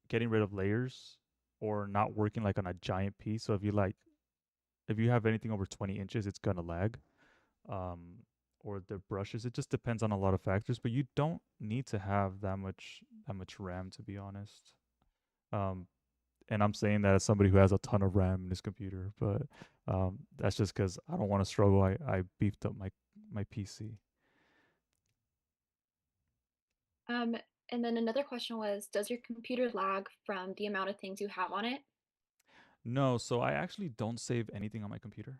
getting rid of layers or not working like on a giant piece. So if you have anything over 20 inches, it's gonna lag. Um, or the brushes. It just depends on a lot of factors, but you don't need to have that much RAM to be honest. Um, and I'm saying that as somebody who has a ton of RAM in his computer, but that's just because I don't want to struggle. I beefed up my PC. Um, and then another question was, does your computer lag from the amount of things you have on it? No, so I actually don't save anything on my computer.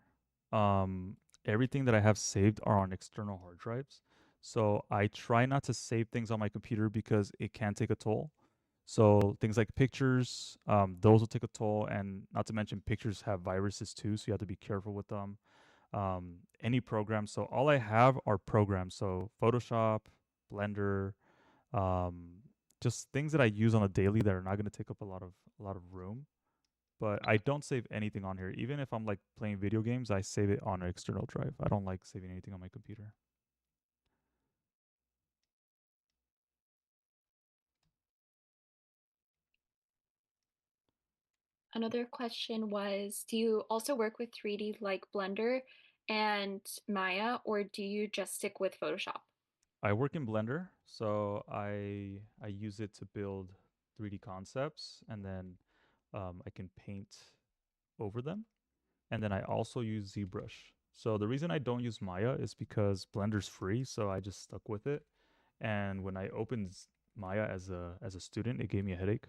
Um, Everything that I have saved are on external hard drives. So I try not to save things on my computer because it can take a toll. So things like pictures, those will take a toll, and not to mention pictures have viruses too, so you have to be careful with them. Any program. So all I have are programs. So Photoshop, Blender, um, just things that I use on a daily that are not going to take up a lot of room. But I don't save anything on here. Even if I'm like playing video games, I save it on an external drive. I don't like saving anything on my computer. Another question was, do you also work with 3D like Blender and Maya, or do you just stick with Photoshop? I work in Blender, so I use it to build 3D concepts, and then I can paint over them. And then I also use ZBrush. So the reason I don't use Maya is because Blender's free, so I just stuck with it. And when I opened Maya as a student, it gave me a headache.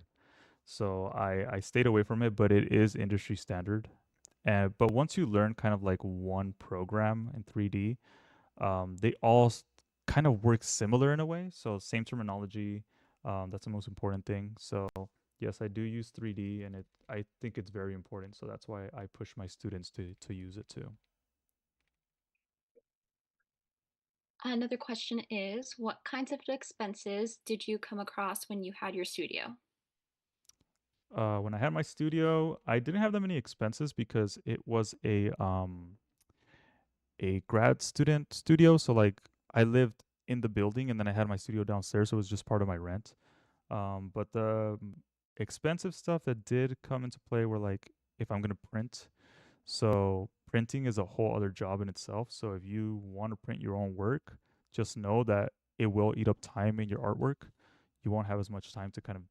So I stayed away from it, but it is industry standard. And but once you learn kind of like one program in 3D, they all kind of work similar in a way. So same terminology. That's the most important thing. So yes, I do use 3D, and I think it's very important. So that's why I push my students to use it too. Another question is, what kinds of expenses did you come across when you had your studio? When I had my studio, I didn't have that many expenses because it was a grad student studio. So like I lived in the building, and then I had my studio downstairs, so it was just part of my rent. But the expensive stuff that did come into play were like if I'm gonna print. So printing is a whole other job in itself. So if you want to print your own work, just know that it will eat up time in your artwork. You won't have as much time to kind of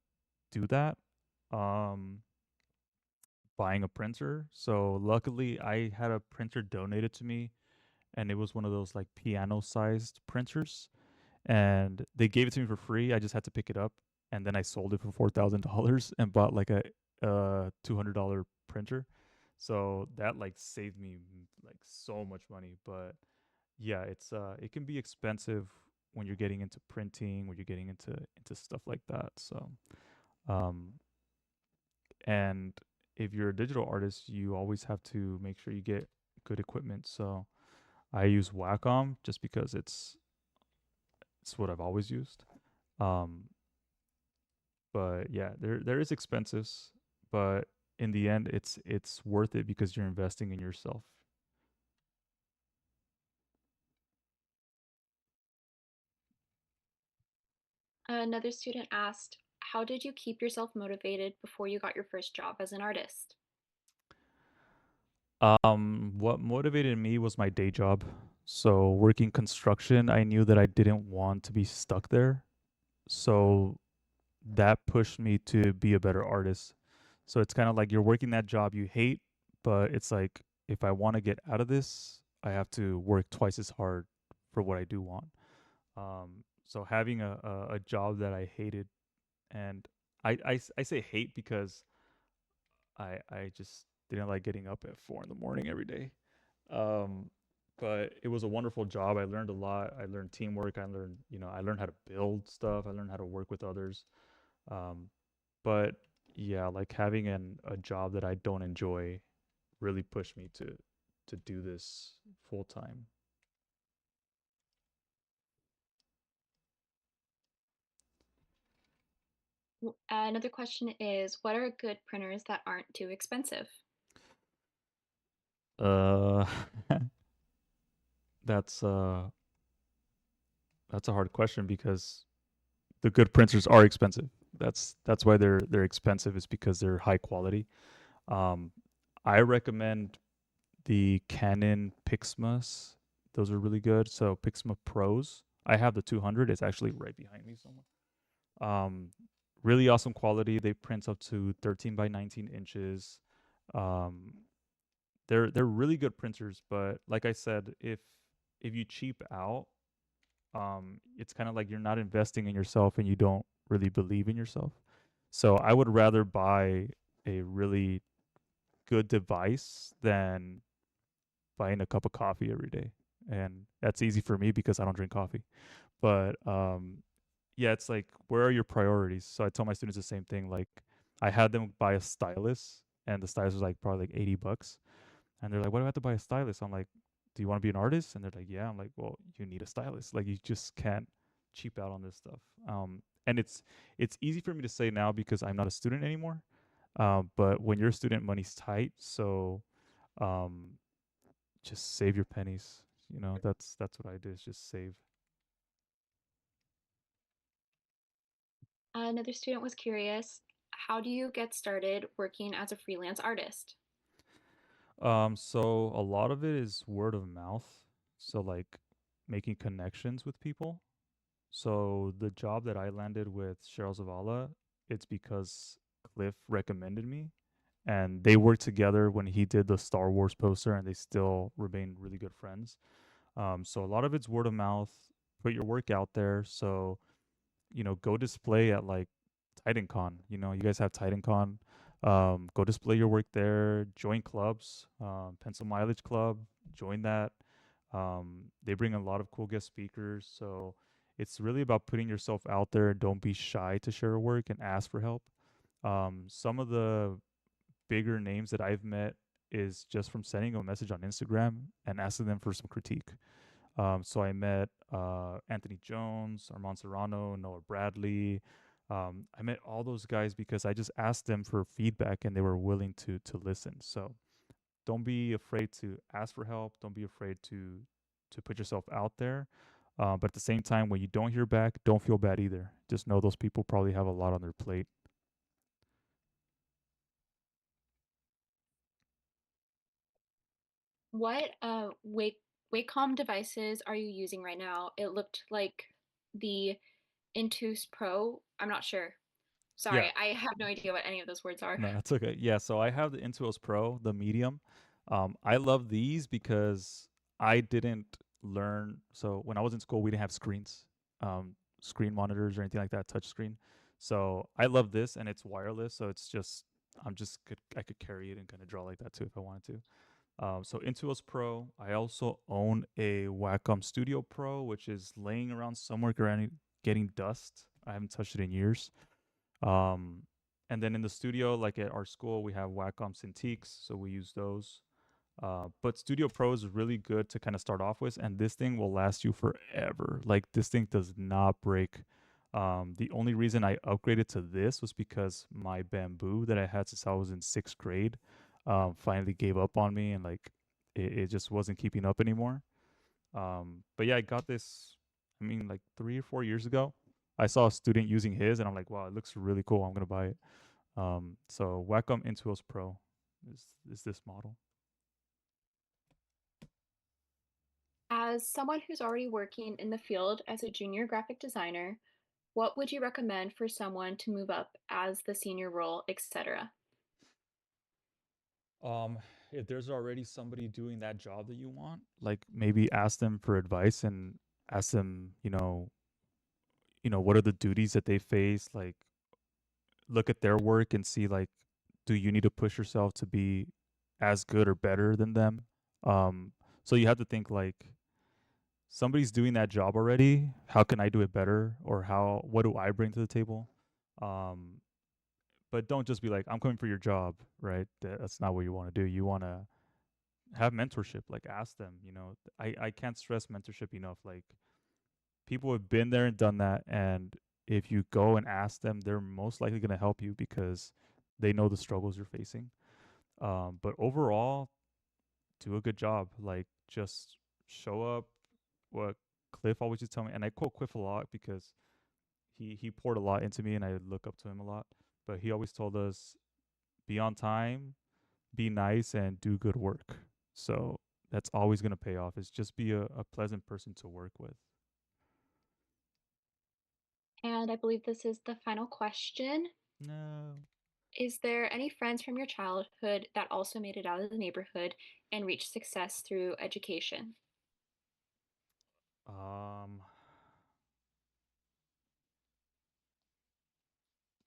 do that. Um, Buying a printer. So luckily, I had a printer donated to me, and it was one of those like piano-sized printers, and they gave it to me for free. I just had to pick it up, and then I sold it for $4,000 and bought like a $200 printer. So that like saved me like so much money. But yeah, it can be expensive when you're getting into printing, when you're getting into stuff like that. So um, and if you're a digital artist, you always have to make sure you get good equipment. So I use Wacom just because it's what I've always used. Um, but yeah, there is expenses, but in the end, it's worth it because you're investing in yourself. Another student asked, how did you keep yourself motivated before you got your first job as an artist? What motivated me was my day job. So working construction, I knew that I didn't want to be stuck there. So that pushed me to be a better artist. So it's kind of like you're working that job you hate, but it's like if I want to get out of this, I have to work twice as hard for what I do want. So having a job that I hated, and I say hate because I just didn't like getting up at 4 in the morning every day. Um, but it was a wonderful job. I learned a lot. I learned teamwork. I learned how to build stuff. I learned how to work with others. Um, but yeah, like having a job that I don't enjoy really pushed me to do this full time. Another question is, what are good printers that aren't too expensive? Uh, that's uh that's a hard question because the good printers are expensive. That's why they're expensive is because they're high quality. Um, I recommend the Canon Pixmas. Those are really good. So Pixma Pros. I have the 200. It's actually right behind me somewhere. Um, Really awesome quality. They print up to 13 by 19 inches. Um, they're really good printers, but like I said, if you cheap out, it's kind of like you're not investing in yourself and you don't really believe in yourself. So I would rather buy a really good device than buying a cup of coffee every day. And that's easy for me because I don't drink coffee. But yeah, it's like, where are your priorities? So I tell my students the same thing. Like, I had them buy a stylus, and the stylus was like probably like $80. And they're like, "Why do I have to buy a stylus?" I'm like, "Do you want to be an artist?" And they're like, "Yeah." I'm like, "Well, you need a stylus. Like, you just can't cheap out on this stuff." And it's easy for me to say now because I'm not a student anymore. But when you're a student, money's tight. So um, just save your pennies. That's what I do, is just save. Another student was curious, how do you get started working as a freelance artist? So a lot of it is word of mouth. So like making connections with people. So the job that I landed with Cheryl Zavala, it's because Cliff recommended me, and they worked together when he did the Star Wars poster, and they still remain really good friends. So a lot of it's word of mouth. Put your work out there. So go display at like TitanCon. You guys have TitanCon. Go display your work there. Join clubs. Pencil Mileage Club. Join that. They bring a lot of cool guest speakers. So it's really about putting yourself out there. Don't be shy to share your work and ask for help. Some of the bigger names that I've met is just from sending a message on Instagram and asking them for some critique. So I met Anthony Jones, Armand Serrano, Noah Bradley. I met all those guys because I just asked them for feedback and they were willing to listen. So don't be afraid to ask for help. Don't be afraid to put yourself out there. But at the same time, when you don't hear back, don't feel bad either. Just know those people probably have a lot on their plate. What Wacom devices are you using right now? It looked like the Intuos Pro. I'm not sure. Yeah, Sorry, I have no idea what any of those words are. no, that's okay. Yeah, so I have the Intuos Pro, the medium. I love these because I didn't learn. So when I was in school, we didn't have screens, screen monitors or anything like that, touch screen. So I love this, and it's wireless. So it's just, I could carry it and kind of draw like that too if I wanted to. So Intuos Pro. I also own a Wacom Studio Pro, which is laying around somewhere getting dust. I haven't touched it in years. Um, and then in the studio, like at our school, we have Wacom Cintiqs, so we use those. But Studio Pro is really good to kind of start off with, and this thing will last you forever. Like, this thing does not break. The only reason I upgraded to this was because my bamboo that I had since I was in sixth grade finally gave up on me, and like it just wasn't keeping up anymore. But yeah, I got this, I mean, like 3 or 4 years ago. I saw a student using his, and I'm like, wow, it looks really cool. I'm gonna buy it. So Wacom Intuos Pro is this model. As someone who's already working in the field as a junior graphic designer, what would you recommend for someone to move up as the senior role, etc.? Um, if there's already somebody doing that job that you want, like maybe ask them for advice and ask them, what are the duties that they face? Like, look at their work and see, like, do you need to push yourself to be as good or better than them? Um, so you have to think like, somebody's doing that job already. How can I do it better? Or what do I bring to the table? Um, but don't just be like, I'm coming for your job, right? That's not what you want to do. You want to have mentorship, like ask them, I can't stress mentorship enough. Like, people have been there and done that. And if you go and ask them, they're most likely going to help you because they know the struggles you're facing. But overall, do a good job. Like, just show up. What Cliff always used to tell me, and I quote Cliff a lot because he poured a lot into me and I look up to him a lot. But he always told us, be on time, be nice, and do good work. So that's always going to pay off, is just be a pleasant person to work with. And I believe this is the final question. No. Is there any friends from your childhood that also made it out of the neighborhood and reached success through education? Um,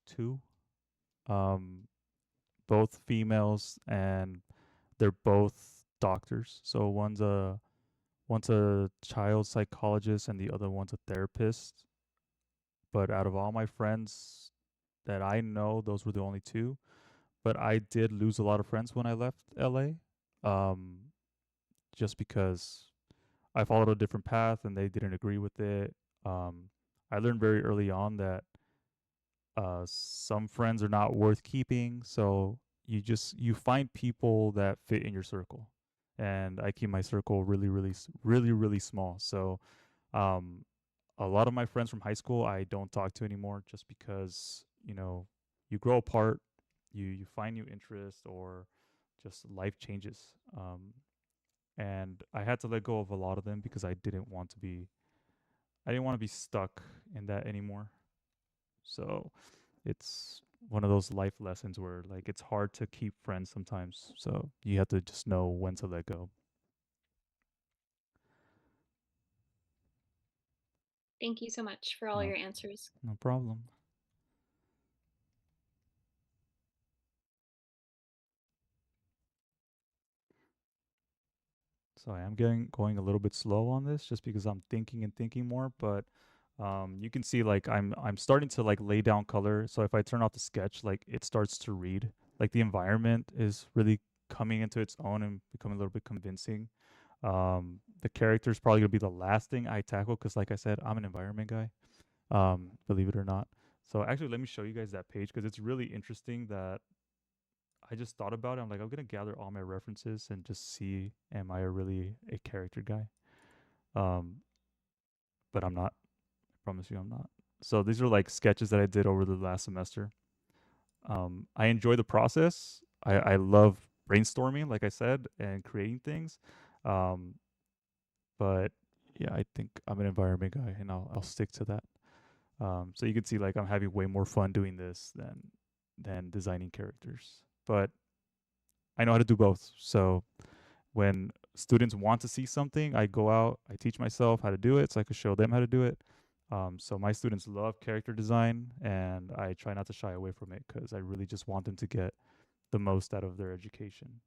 two. Um, both females, and they're both doctors. So one's a child psychologist and the other one's a therapist. But out of all my friends that I know, those were the only two. But I did lose a lot of friends when I left LA, just because I followed a different path and they didn't agree with it. I learned very early on that some friends are not worth keeping, so you find people that fit in your circle, and I keep my circle really small. So um, a lot of my friends from high school I don't talk to anymore, just because you grow apart, you find new interests, or just life changes. And I had to let go of a lot of them because I didn't want to be stuck in that anymore. So it's one of those life lessons where like it's hard to keep friends sometimes. So you have to just know when to let go. Thank you so much for all No, your answers. no problem. Sorry, I'm going a little bit slow on this just because I'm thinking and thinking more, but you can see like I'm starting to like lay down color. So if I turn off the sketch, like it starts to read. Like the environment is really coming into its own and becoming a little bit convincing. The character is probably gonna be the last thing I tackle because, like I said, I'm an environment guy. Believe it or not. So actually, let me show you guys that page because it's really interesting that I just thought about it. I'm like, I'm gonna gather all my references and just see, am I really a character guy? Um, but I'm not. I promise you, I'm not. So these are like sketches that I did over the last semester. I enjoy the process. I love brainstorming, like I said, and creating things. Um, but yeah, I think I'm an environment guy, and I'll stick to that. So you can see like I'm having way more fun doing this than designing characters. But I know how to do both. So when students want to see something, I go out, I teach myself how to do it so I can show them how to do it. So my students love character design, and I try not to shy away from it because I really just want them to get the most out of their education.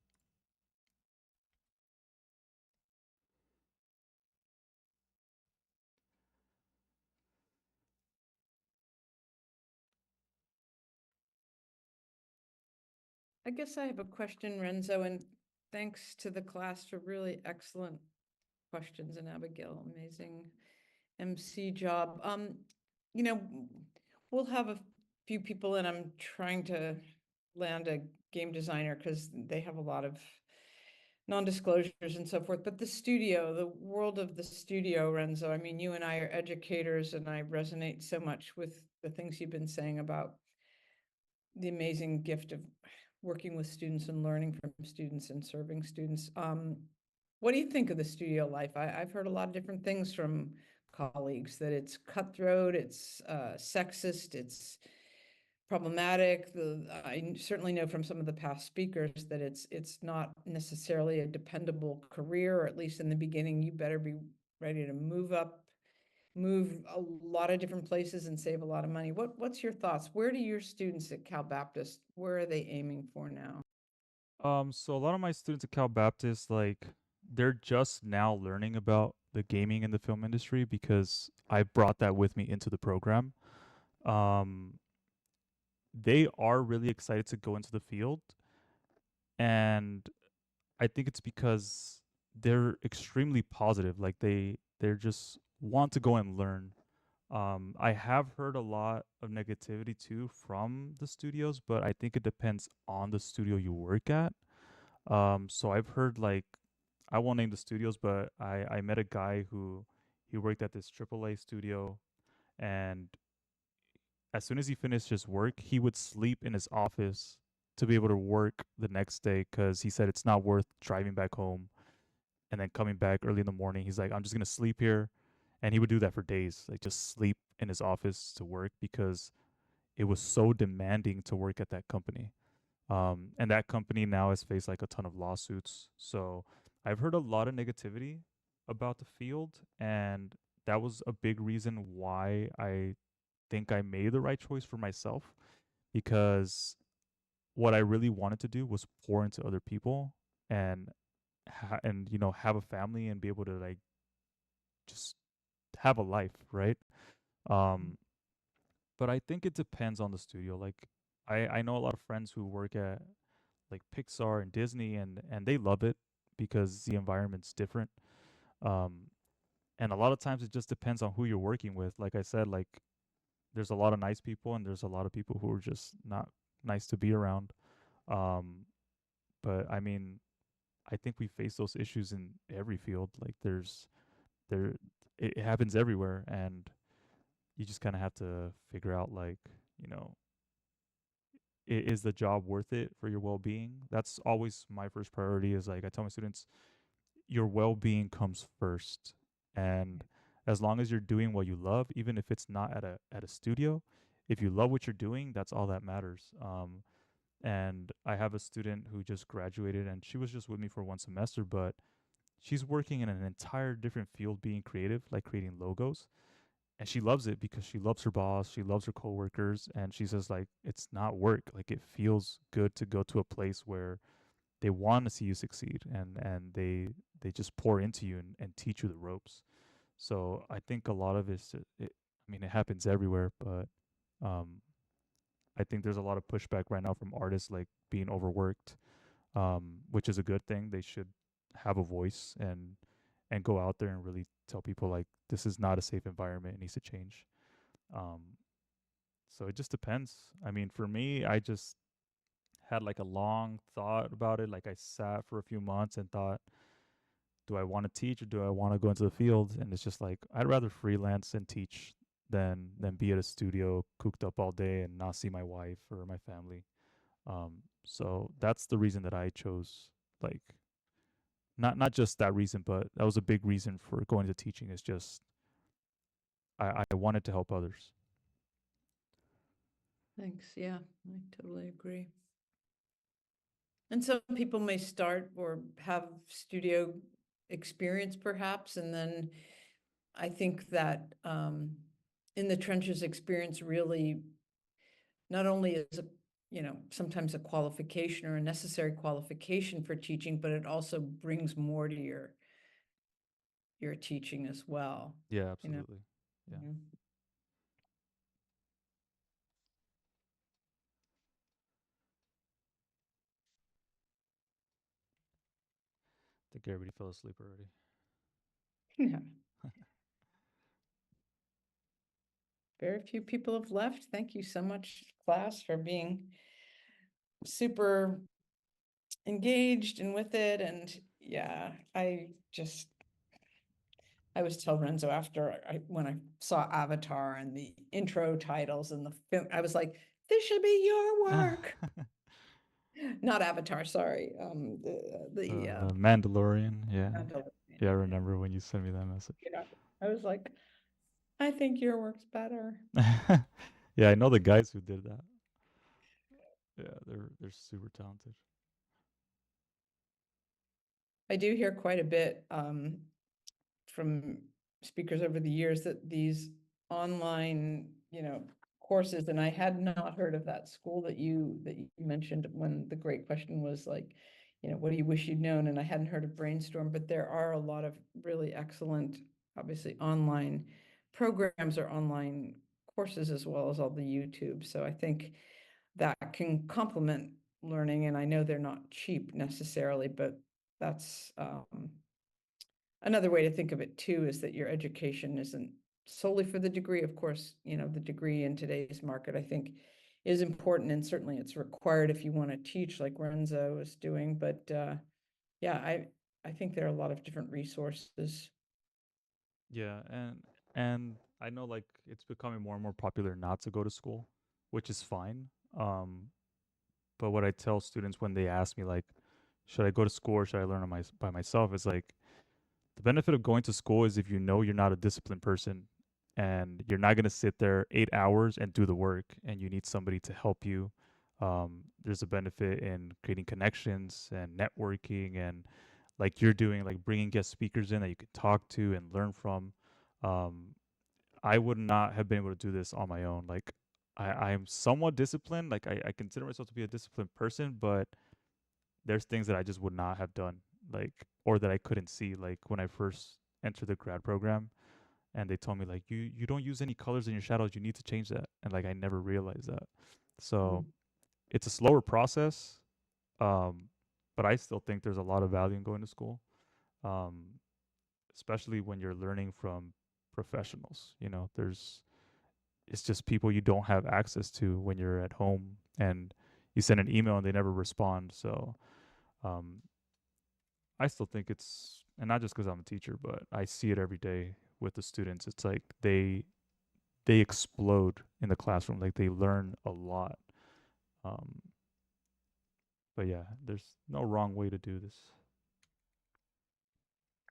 I guess I have a question, Renzo, and thanks to the class for really excellent questions, and Abigail, amazing MC job. You know, we'll have a few people, and I'm trying to land a game designer because they have a lot of non-disclosures and so forth. But the studio, the world of the studio, Renzo, I mean, you and I are educators, and I resonate so much with the things you've been saying about the amazing gift of working with students and learning from students and serving students. What do you think of the studio life? I've heard a lot of different things from colleagues, that it's cutthroat, it's sexist, it's problematic. I certainly know from some of the past speakers that it's not necessarily a dependable career, or at least in the beginning, you better be ready to move a lot of different places and save a lot of money. What's your thoughts? Where do your students at Cal Baptist, where are they aiming for now? So a lot of my students at Cal Baptist, like, they're just now learning about the gaming and the film industry because I brought that with me into the program. Um, they are really excited to go into the field, and I think it's because they're extremely positive. Like they're just want to go and learn. I have heard a lot of negativity too from the studios, but I think it depends on the studio you work at. So I've heard like, I won't name the studios, but I met a guy who he worked at this AAA studio, and as soon as he finished his work, he would sleep in his office to be able to work the next day because he said it's not worth driving back home and then coming back early in the morning. He's like, I'm just gonna sleep here, and he would do that for days, like just sleep in his office to work because it was so demanding to work at that company. And that company now has faced like a ton of lawsuits. So I've heard a lot of negativity about the field, and that was a big reason why I think I made the right choice for myself because what I really wanted to do was pour into other people and you know, have a family and be able to like just have a life, right? Um, but I think it depends on the studio. Like I know a lot of friends who work at like Pixar and Disney, and they love it because the environment's different. Um, and a lot of times it just depends on who you're working with. Like I said, like there's a lot of nice people and there's a lot of people who are just not nice to be around. Um, but I mean, I think we face those issues in every field. Like there it happens everywhere, and you just kind of have to figure out like, you know, is the job worth it for your well-being? That's always my first priority. Is like I tell my students, your well-being comes first, and as long as you're doing what you love, even if it's not at a studio, if you love what you're doing, that's all that matters. And I have a student who just graduated, and she was just with me for one semester, but she's working in an entire different field, being creative, like creating logos, and she loves it because she loves her boss, she loves her coworkers, and she says like it's not work. Like it feels good to go to a place where they want to see you succeed, and they just pour into you and teach you the ropes. So I think a lot of I mean, it happens everywhere, but um, I think there's a lot of pushback right now from artists like being overworked, which is a good thing. They should have a voice and go out there and really tell people like this is not a safe environment. It needs to change. Um, so it just depends. I mean, for me, I just had like a long thought about it. Like I sat for a few months and thought, do I want to teach or do I want to go into the field? And it's just like I'd rather freelance and teach than be at a studio cooped up all day and not see my wife or my family. So that's the reason that I chose, like, not just that reason, but that was a big reason for going into teaching. Is just I wanted to help others. Thanks. Yeah, I totally agree. And some people may start or have studio experience perhaps, and then I think that in the trenches experience really not only is a, you know, sometimes a qualification or a necessary qualification for teaching, but it also brings more to your teaching as well, Yeah, you know. absolutely. Yeah, Mhm. I think everybody fell asleep already. Yeah. Very few people have left. Thank you so much, class, for being super engaged and with it. And yeah, I always tell Renzo after when I saw Avatar and the intro titles and the film, I was like, this should be your work. Not Avatar, sorry. Mandalorian. Yeah, Mandalorian, yeah. I remember when you sent me that message. yeah. I was like, I think your work's better. Yeah, I know the guys who did that. Yeah, they're super talented. I do hear quite a bit from speakers over the years that these online, you know, courses, and I had not heard of that school that you mentioned when the great question was like, you know, what do you wish you'd known? And I hadn't heard of Brainstorm, but there are a lot of really excellent, obviously online programs or online courses as well as all the YouTube. So I think that can complement learning, and I know they're not cheap necessarily, but that's another way to think of it too is that your education isn't solely for the degree. Of course, you know, the degree in today's market, I think, is important, and certainly it's required if you want to teach like Renzo is doing. But yeah, I think there are a lot of different resources. Yeah, and I know like it's becoming more and more popular not to go to school, which is fine. Um, but what I tell students when they ask me like, should I go to school or should I learn on by myself? Is like the benefit of going to school is if you know you're not a disciplined person and you're not going to sit there 8 hours and do the work and you need somebody to help you. There's a benefit in creating connections and networking and like you're doing, like bringing guest speakers in that you could talk to and learn from. Um, I would not have been able to do this on my own. Like I'm somewhat disciplined. Like I consider myself to be a disciplined person, but there's things that I just would not have done, like, or that I couldn't see. Like when I first entered the grad program, and they told me like you don't use any colors in your shadows. You need to change that, and like I never realized that. So it's a slower process, um, but I still think there's a lot of value in going to school, um, especially when you're learning from professionals. You know, there's it's just people you don't have access to when you're at home, and you send an email and they never respond. So um, I still think it's, and not just because I'm a teacher, but I see it every day with the students. It's like they explode in the classroom. Like they learn a lot. Um, but yeah, there's no wrong way to do this.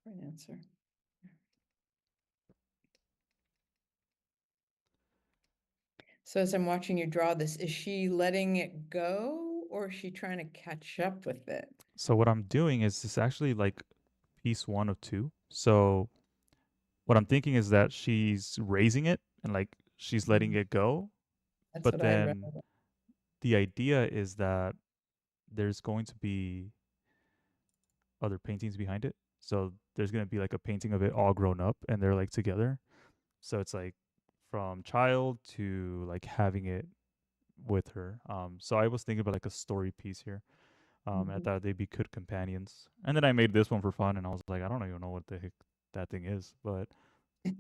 Great answer. So as I'm watching you draw this, is she letting it go or is she trying to catch up with it? So what I'm doing is it's actually like piece one of two. So what I'm thinking is that she's raising it and like she's letting it go, That's but what I read. then the idea is that there's going to be other paintings behind it. So there's going to be like a painting of it all grown up and they're like together. So it's like from child to like having it with her. So I was thinking about like a story piece here. I Mhm. thought they'd be good companions. And then I made this one for fun and I was like, I don't even know what the heck that thing is, but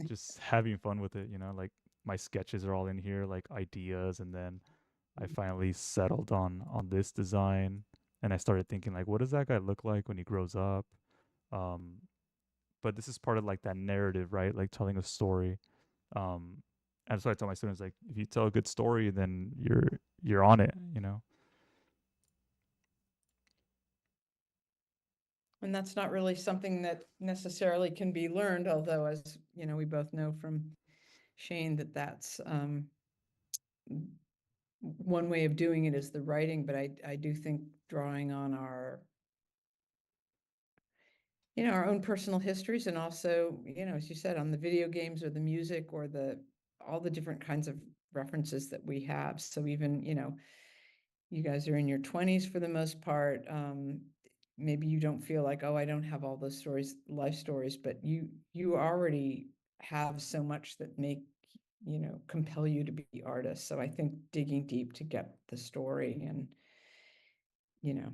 just having fun with it, you know, like my sketches are all in here, like ideas, and then I finally settled on this design and I started thinking like what does that guy look like when he grows up? Um but this is part of like that narrative, right? Like telling a story. Um and so I tell my students like if you tell a good story then you're on it, you know. And that's not really something that necessarily can be learned, although as you know, we both know from Shane that that's one way of doing it is the writing, but I do think drawing on our, you know, our own personal histories and also, you know, as you said, on the video games or the music or all the different kinds of references that we have. So even, you know, you guys are in your 20s for the most part. Maybe you don't feel like, oh, I don't have all those stories, life stories, but you already have so much that make, you know, compel you to be artists. So I think digging deep to get the story and, you know,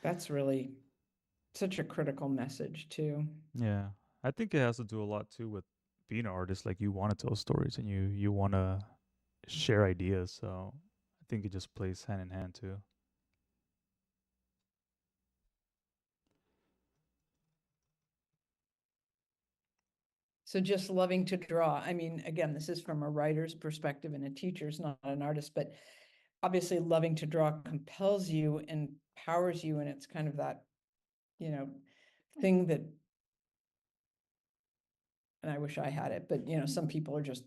that's really such a critical message too. Yeah. I think it has to do a lot too with being an artist. Like you want to tell stories and you want to share ideas. So I think it just plays hand in hand too. So just loving to draw. I mean, again, this is from a writer's perspective and a teacher's, not an artist, but obviously loving to draw compels you and powers you. And it's kind of that, you know, thing that, and I wish I had it, but you know, some people are just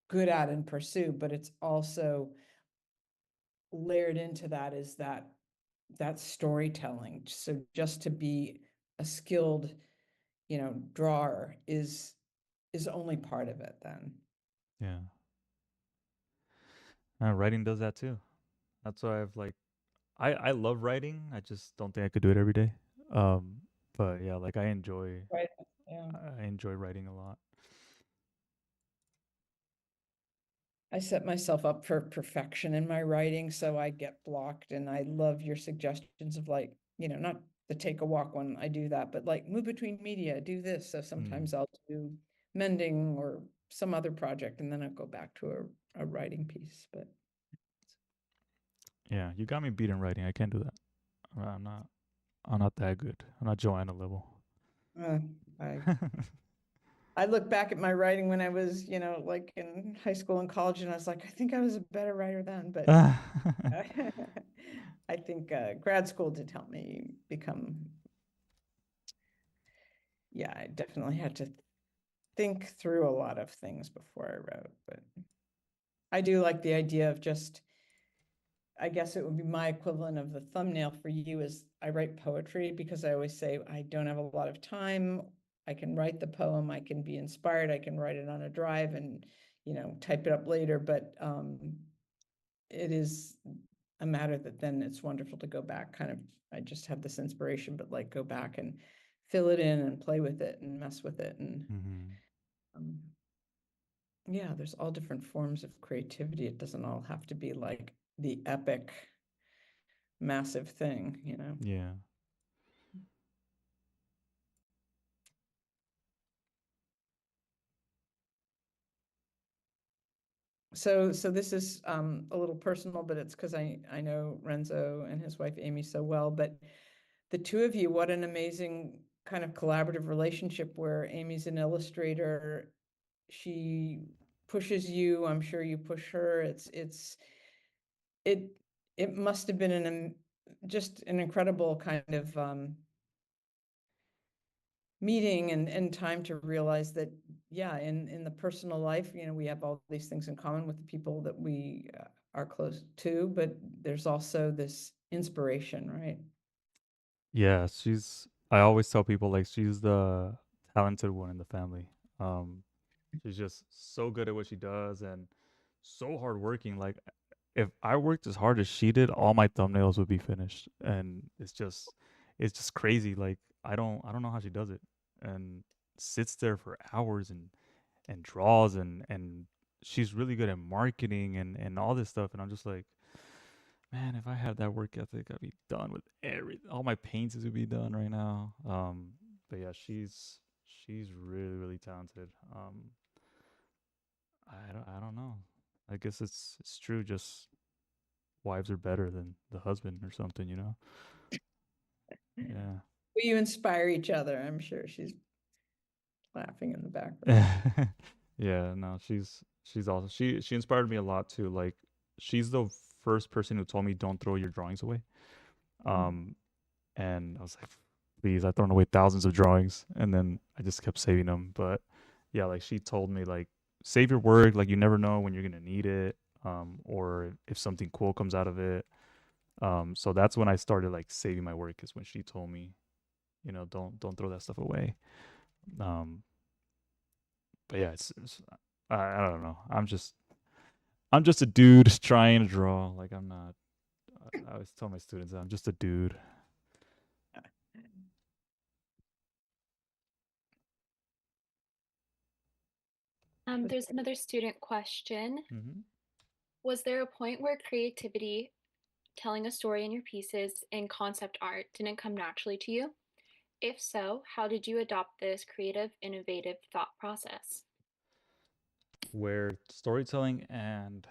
good at and pursue, but it's also layered into that is that storytelling. So just to be a skilled, you know, drawer is only part of it then. Yeah. Writing does that too. That's why I've like I love writing. I just don't think I could do it every day. Um but yeah, like Right. Yeah. I enjoy writing a lot. I set myself up for perfection in my writing, so I get blocked. And I love your suggestions of like, you know, not the take a walk when I do that, but like move between media, do this. So Mm. sometimes I'll do mending or some other project, and then I'll go back to a writing piece. But Yeah, you got me beat in writing. I can't do that. I'm not that good. I'm not Joanna level. uh, I I look back at my writing when I was, you know, like in high school and college, and I was like, I think I was a better writer then, but I think grad school did help me become, yeah, I definitely had to think through a lot of things before I wrote, but I do like the idea of just, I guess it would be my equivalent of the thumbnail for you is I write poetry because I always say I don't have a lot of time. I can write the poem, I can be inspired, I can write it on a drive and, type it up later, but it is a matter that then it's wonderful to go back I just have this inspiration, but like go back and fill it in and play with it and mess with it. And yeah, there's all different forms of creativity. It doesn't all have to be like the epic, massive thing, Yeah. So this is a little personal, but it's because I know Renzo and his wife Amy so well. But the two of you, what an amazing kind of collaborative relationship where Amy's an illustrator. She pushes you. I'm sure you push her. It must have been just an incredible kind of meeting and time to realize that, yeah, in the personal life, we have all these things in common with the people that we are close to, but there's also this inspiration, right? Yeah, I always tell people like she's the talented one in the family. Um, she's just so good at what she does and so hardworking. Like if I worked as hard as she did, all my thumbnails would be finished. And it's just crazy. Like I don't know how she does it. And sits there for hours and draws and she's really good at marketing and all this stuff. And I'm just like, man, if I had that work ethic, I'd be done with all my paintings would be done right now. But yeah, she's really, really talented. I don't know. I guess it's true. Just wives are better than the husband or something, you know? Yeah. Well, you inspire each other. I'm sure she's laughing in the background. Yeah, no, she's awesome. She inspired me a lot too. Like she's the first person who told me don't throw your drawings away. Um and I was like, please, I've thrown away thousands of drawings and then I just kept saving them. But yeah, like she told me like save your work, like you never know when you're gonna need it, or if something cool comes out of it. So that's when I started like saving my work is when she told me, don't throw that stuff away. Um, but yeah, I don't know. I'm just a dude trying to draw. Like I'm not. I always tell my students I'm just a dude. There's another student question. Mm-hmm. Was there a point where creativity, telling a story in your pieces, and concept art didn't come naturally to you? If so, how did you adopt this creative, innovative thought process? Where storytelling and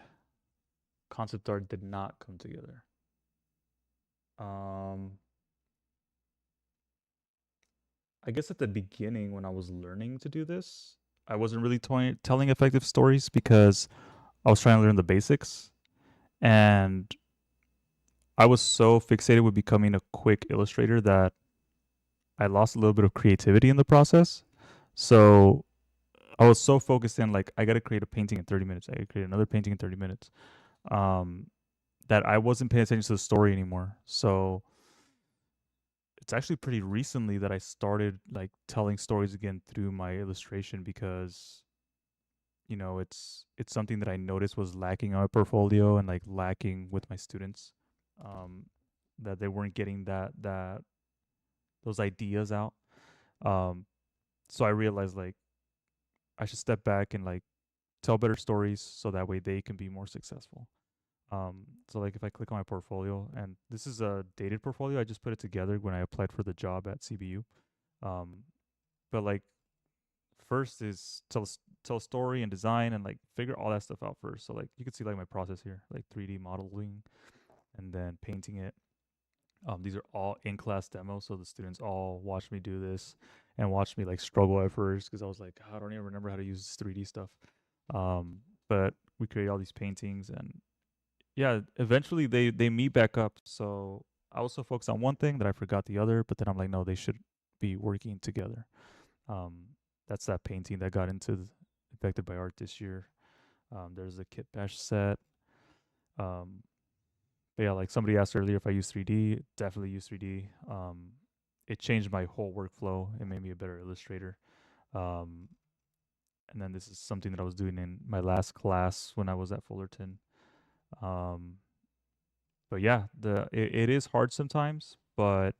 concept art did not come together. Um, I guess at the beginning when I was learning to do this, I wasn't really telling effective stories because I was trying to learn the basics, and I was so fixated with becoming a quick illustrator that I lost a little bit of creativity in the process. So I was so focused in like I got to create a painting in 30 minutes. I got to create another painting in 30 minutes. Um, that I wasn't paying attention to the story anymore. So it's actually pretty recently that I started like telling stories again through my illustration because it's something that I noticed was lacking on my portfolio and like lacking with my students. Um, that they weren't getting that those ideas out. Um, so I realized like I should step back and like tell better stories so that way they can be more successful. So like if I click on my portfolio, and this is a dated portfolio, I just put it together when I applied for the job at CBU. Um, but like first is tell a story and design and like figure all that stuff out first. So like you can see like my process here, like 3D modeling and then painting it. These are all in class demos, so the students all watch me do this and watch me like struggle at first because I was like, I don't even remember how to use this 3D stuff. But we create all these paintings, and yeah, eventually they meet back up. So I was so focused on one thing that I forgot the other. But then I'm like, no, they should be working together. Um, that's that painting that got into affected by art this year. There's a Kit Bash set. Um, but yeah, like somebody asked earlier if I use 3D, definitely use 3D. It changed my whole workflow. It made me a better illustrator. Um, and then this is something that I was doing in my last class when I was at Fullerton. But yeah, it is hard sometimes, but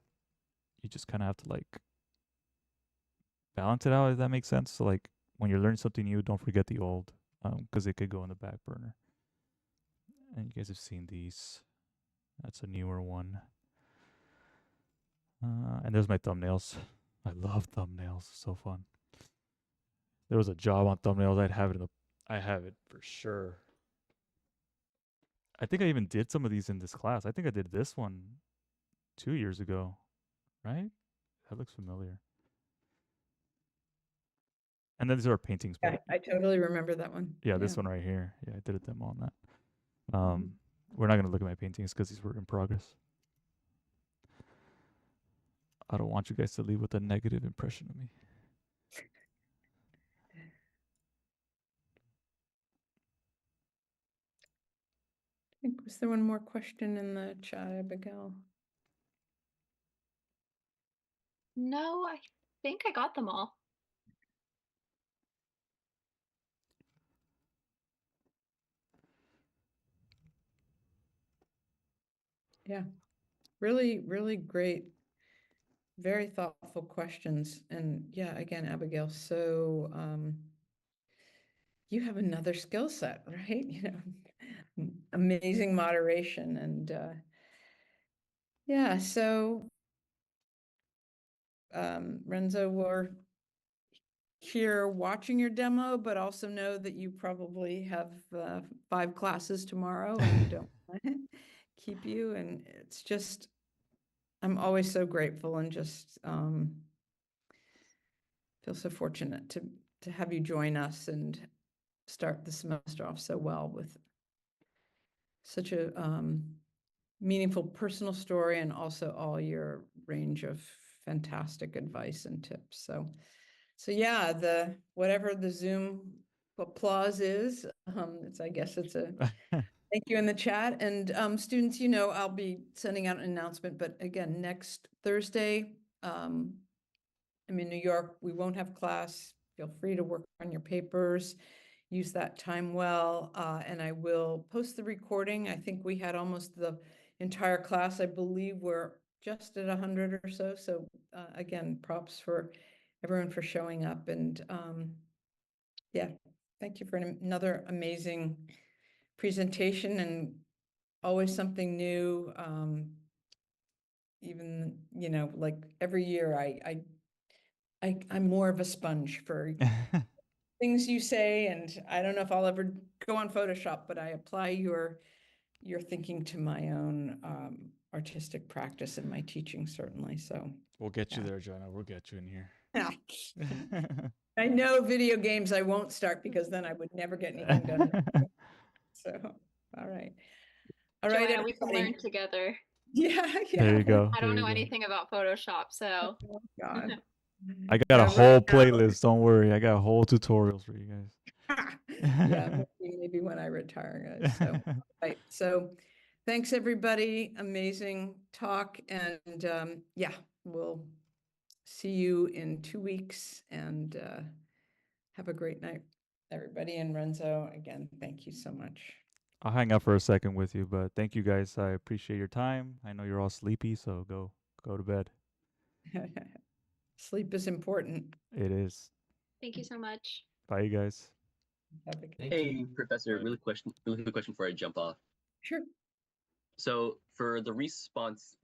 you just kind of have to like balance it out, if that makes sense. So like when you're learning something new, don't forget the old, because it could go in the back burner. And you guys have seen these. That's a newer one. And there's my thumbnails. I love thumbnails. So fun. There was a job on thumbnails. I have it for sure. I think I even did some of these in this class. I think I did this one 2 years ago, right? That looks familiar. And then these are paintings. Yeah, I totally remember that one. Yeah, this one right here. Yeah, I did a demo on that. We're not gonna look at my paintings because these were in progress. I don't want you guys to leave with a negative impression of me. I think, was there one more question in the chat, Abigail? No, I think I got them all. Yeah, really, really great. Very thoughtful questions. And yeah, again, Abigail, so you have another skill set, right? Amazing moderation. And yeah, so Renzo, we're here watching your demo, but also know that you probably have 5 classes tomorrow and we don't want to keep you. And it's just, I'm always so grateful and just feel so fortunate to have you join us and start the semester off so well with such a meaningful personal story and also all your range of fantastic advice and tips. So yeah, whatever the Zoom applause is, I guess it's a thank you in the chat. And students, I'll be sending out an announcement, but again, next Thursday, I'm in New York. We won't have class. Feel free to work on your papers, use that time well, and I will post the recording. I think we had almost the entire class. I believe we're just at 100 or so. So again, props for everyone for showing up. And yeah, thank you for another amazing presentation and always something new. Even, like every year I'm more of a sponge for things you say, and I don't know if I'll ever go on Photoshop, but I apply your thinking to my own artistic practice and my teaching, certainly. So We'll get you yeah. there, Joanna. We'll get you in here. I know video games I won't start because then I would never get anything done. So, all right. All right, Joanna, we can everybody. learn together. Yeah. There you go. I don't know anything about Photoshop, so. Oh, God. I got a whole right now- playlist. Don't worry. I got whole tutorials for you guys. Yeah, maybe when I retire, guys. So, right. So thanks, everybody. Amazing talk. And yeah, we'll see you in 2 weeks, and have a great night, everybody. And Renzo, again, thank you so much. I'll hang out for a second with you, but thank you guys. I appreciate your time. I know you're all sleepy, so go to bed. Sleep is important. It is. Thank you so much. Bye, you guys. Have a good Hey, Professor, really quick question before I jump off. Sure. So for the response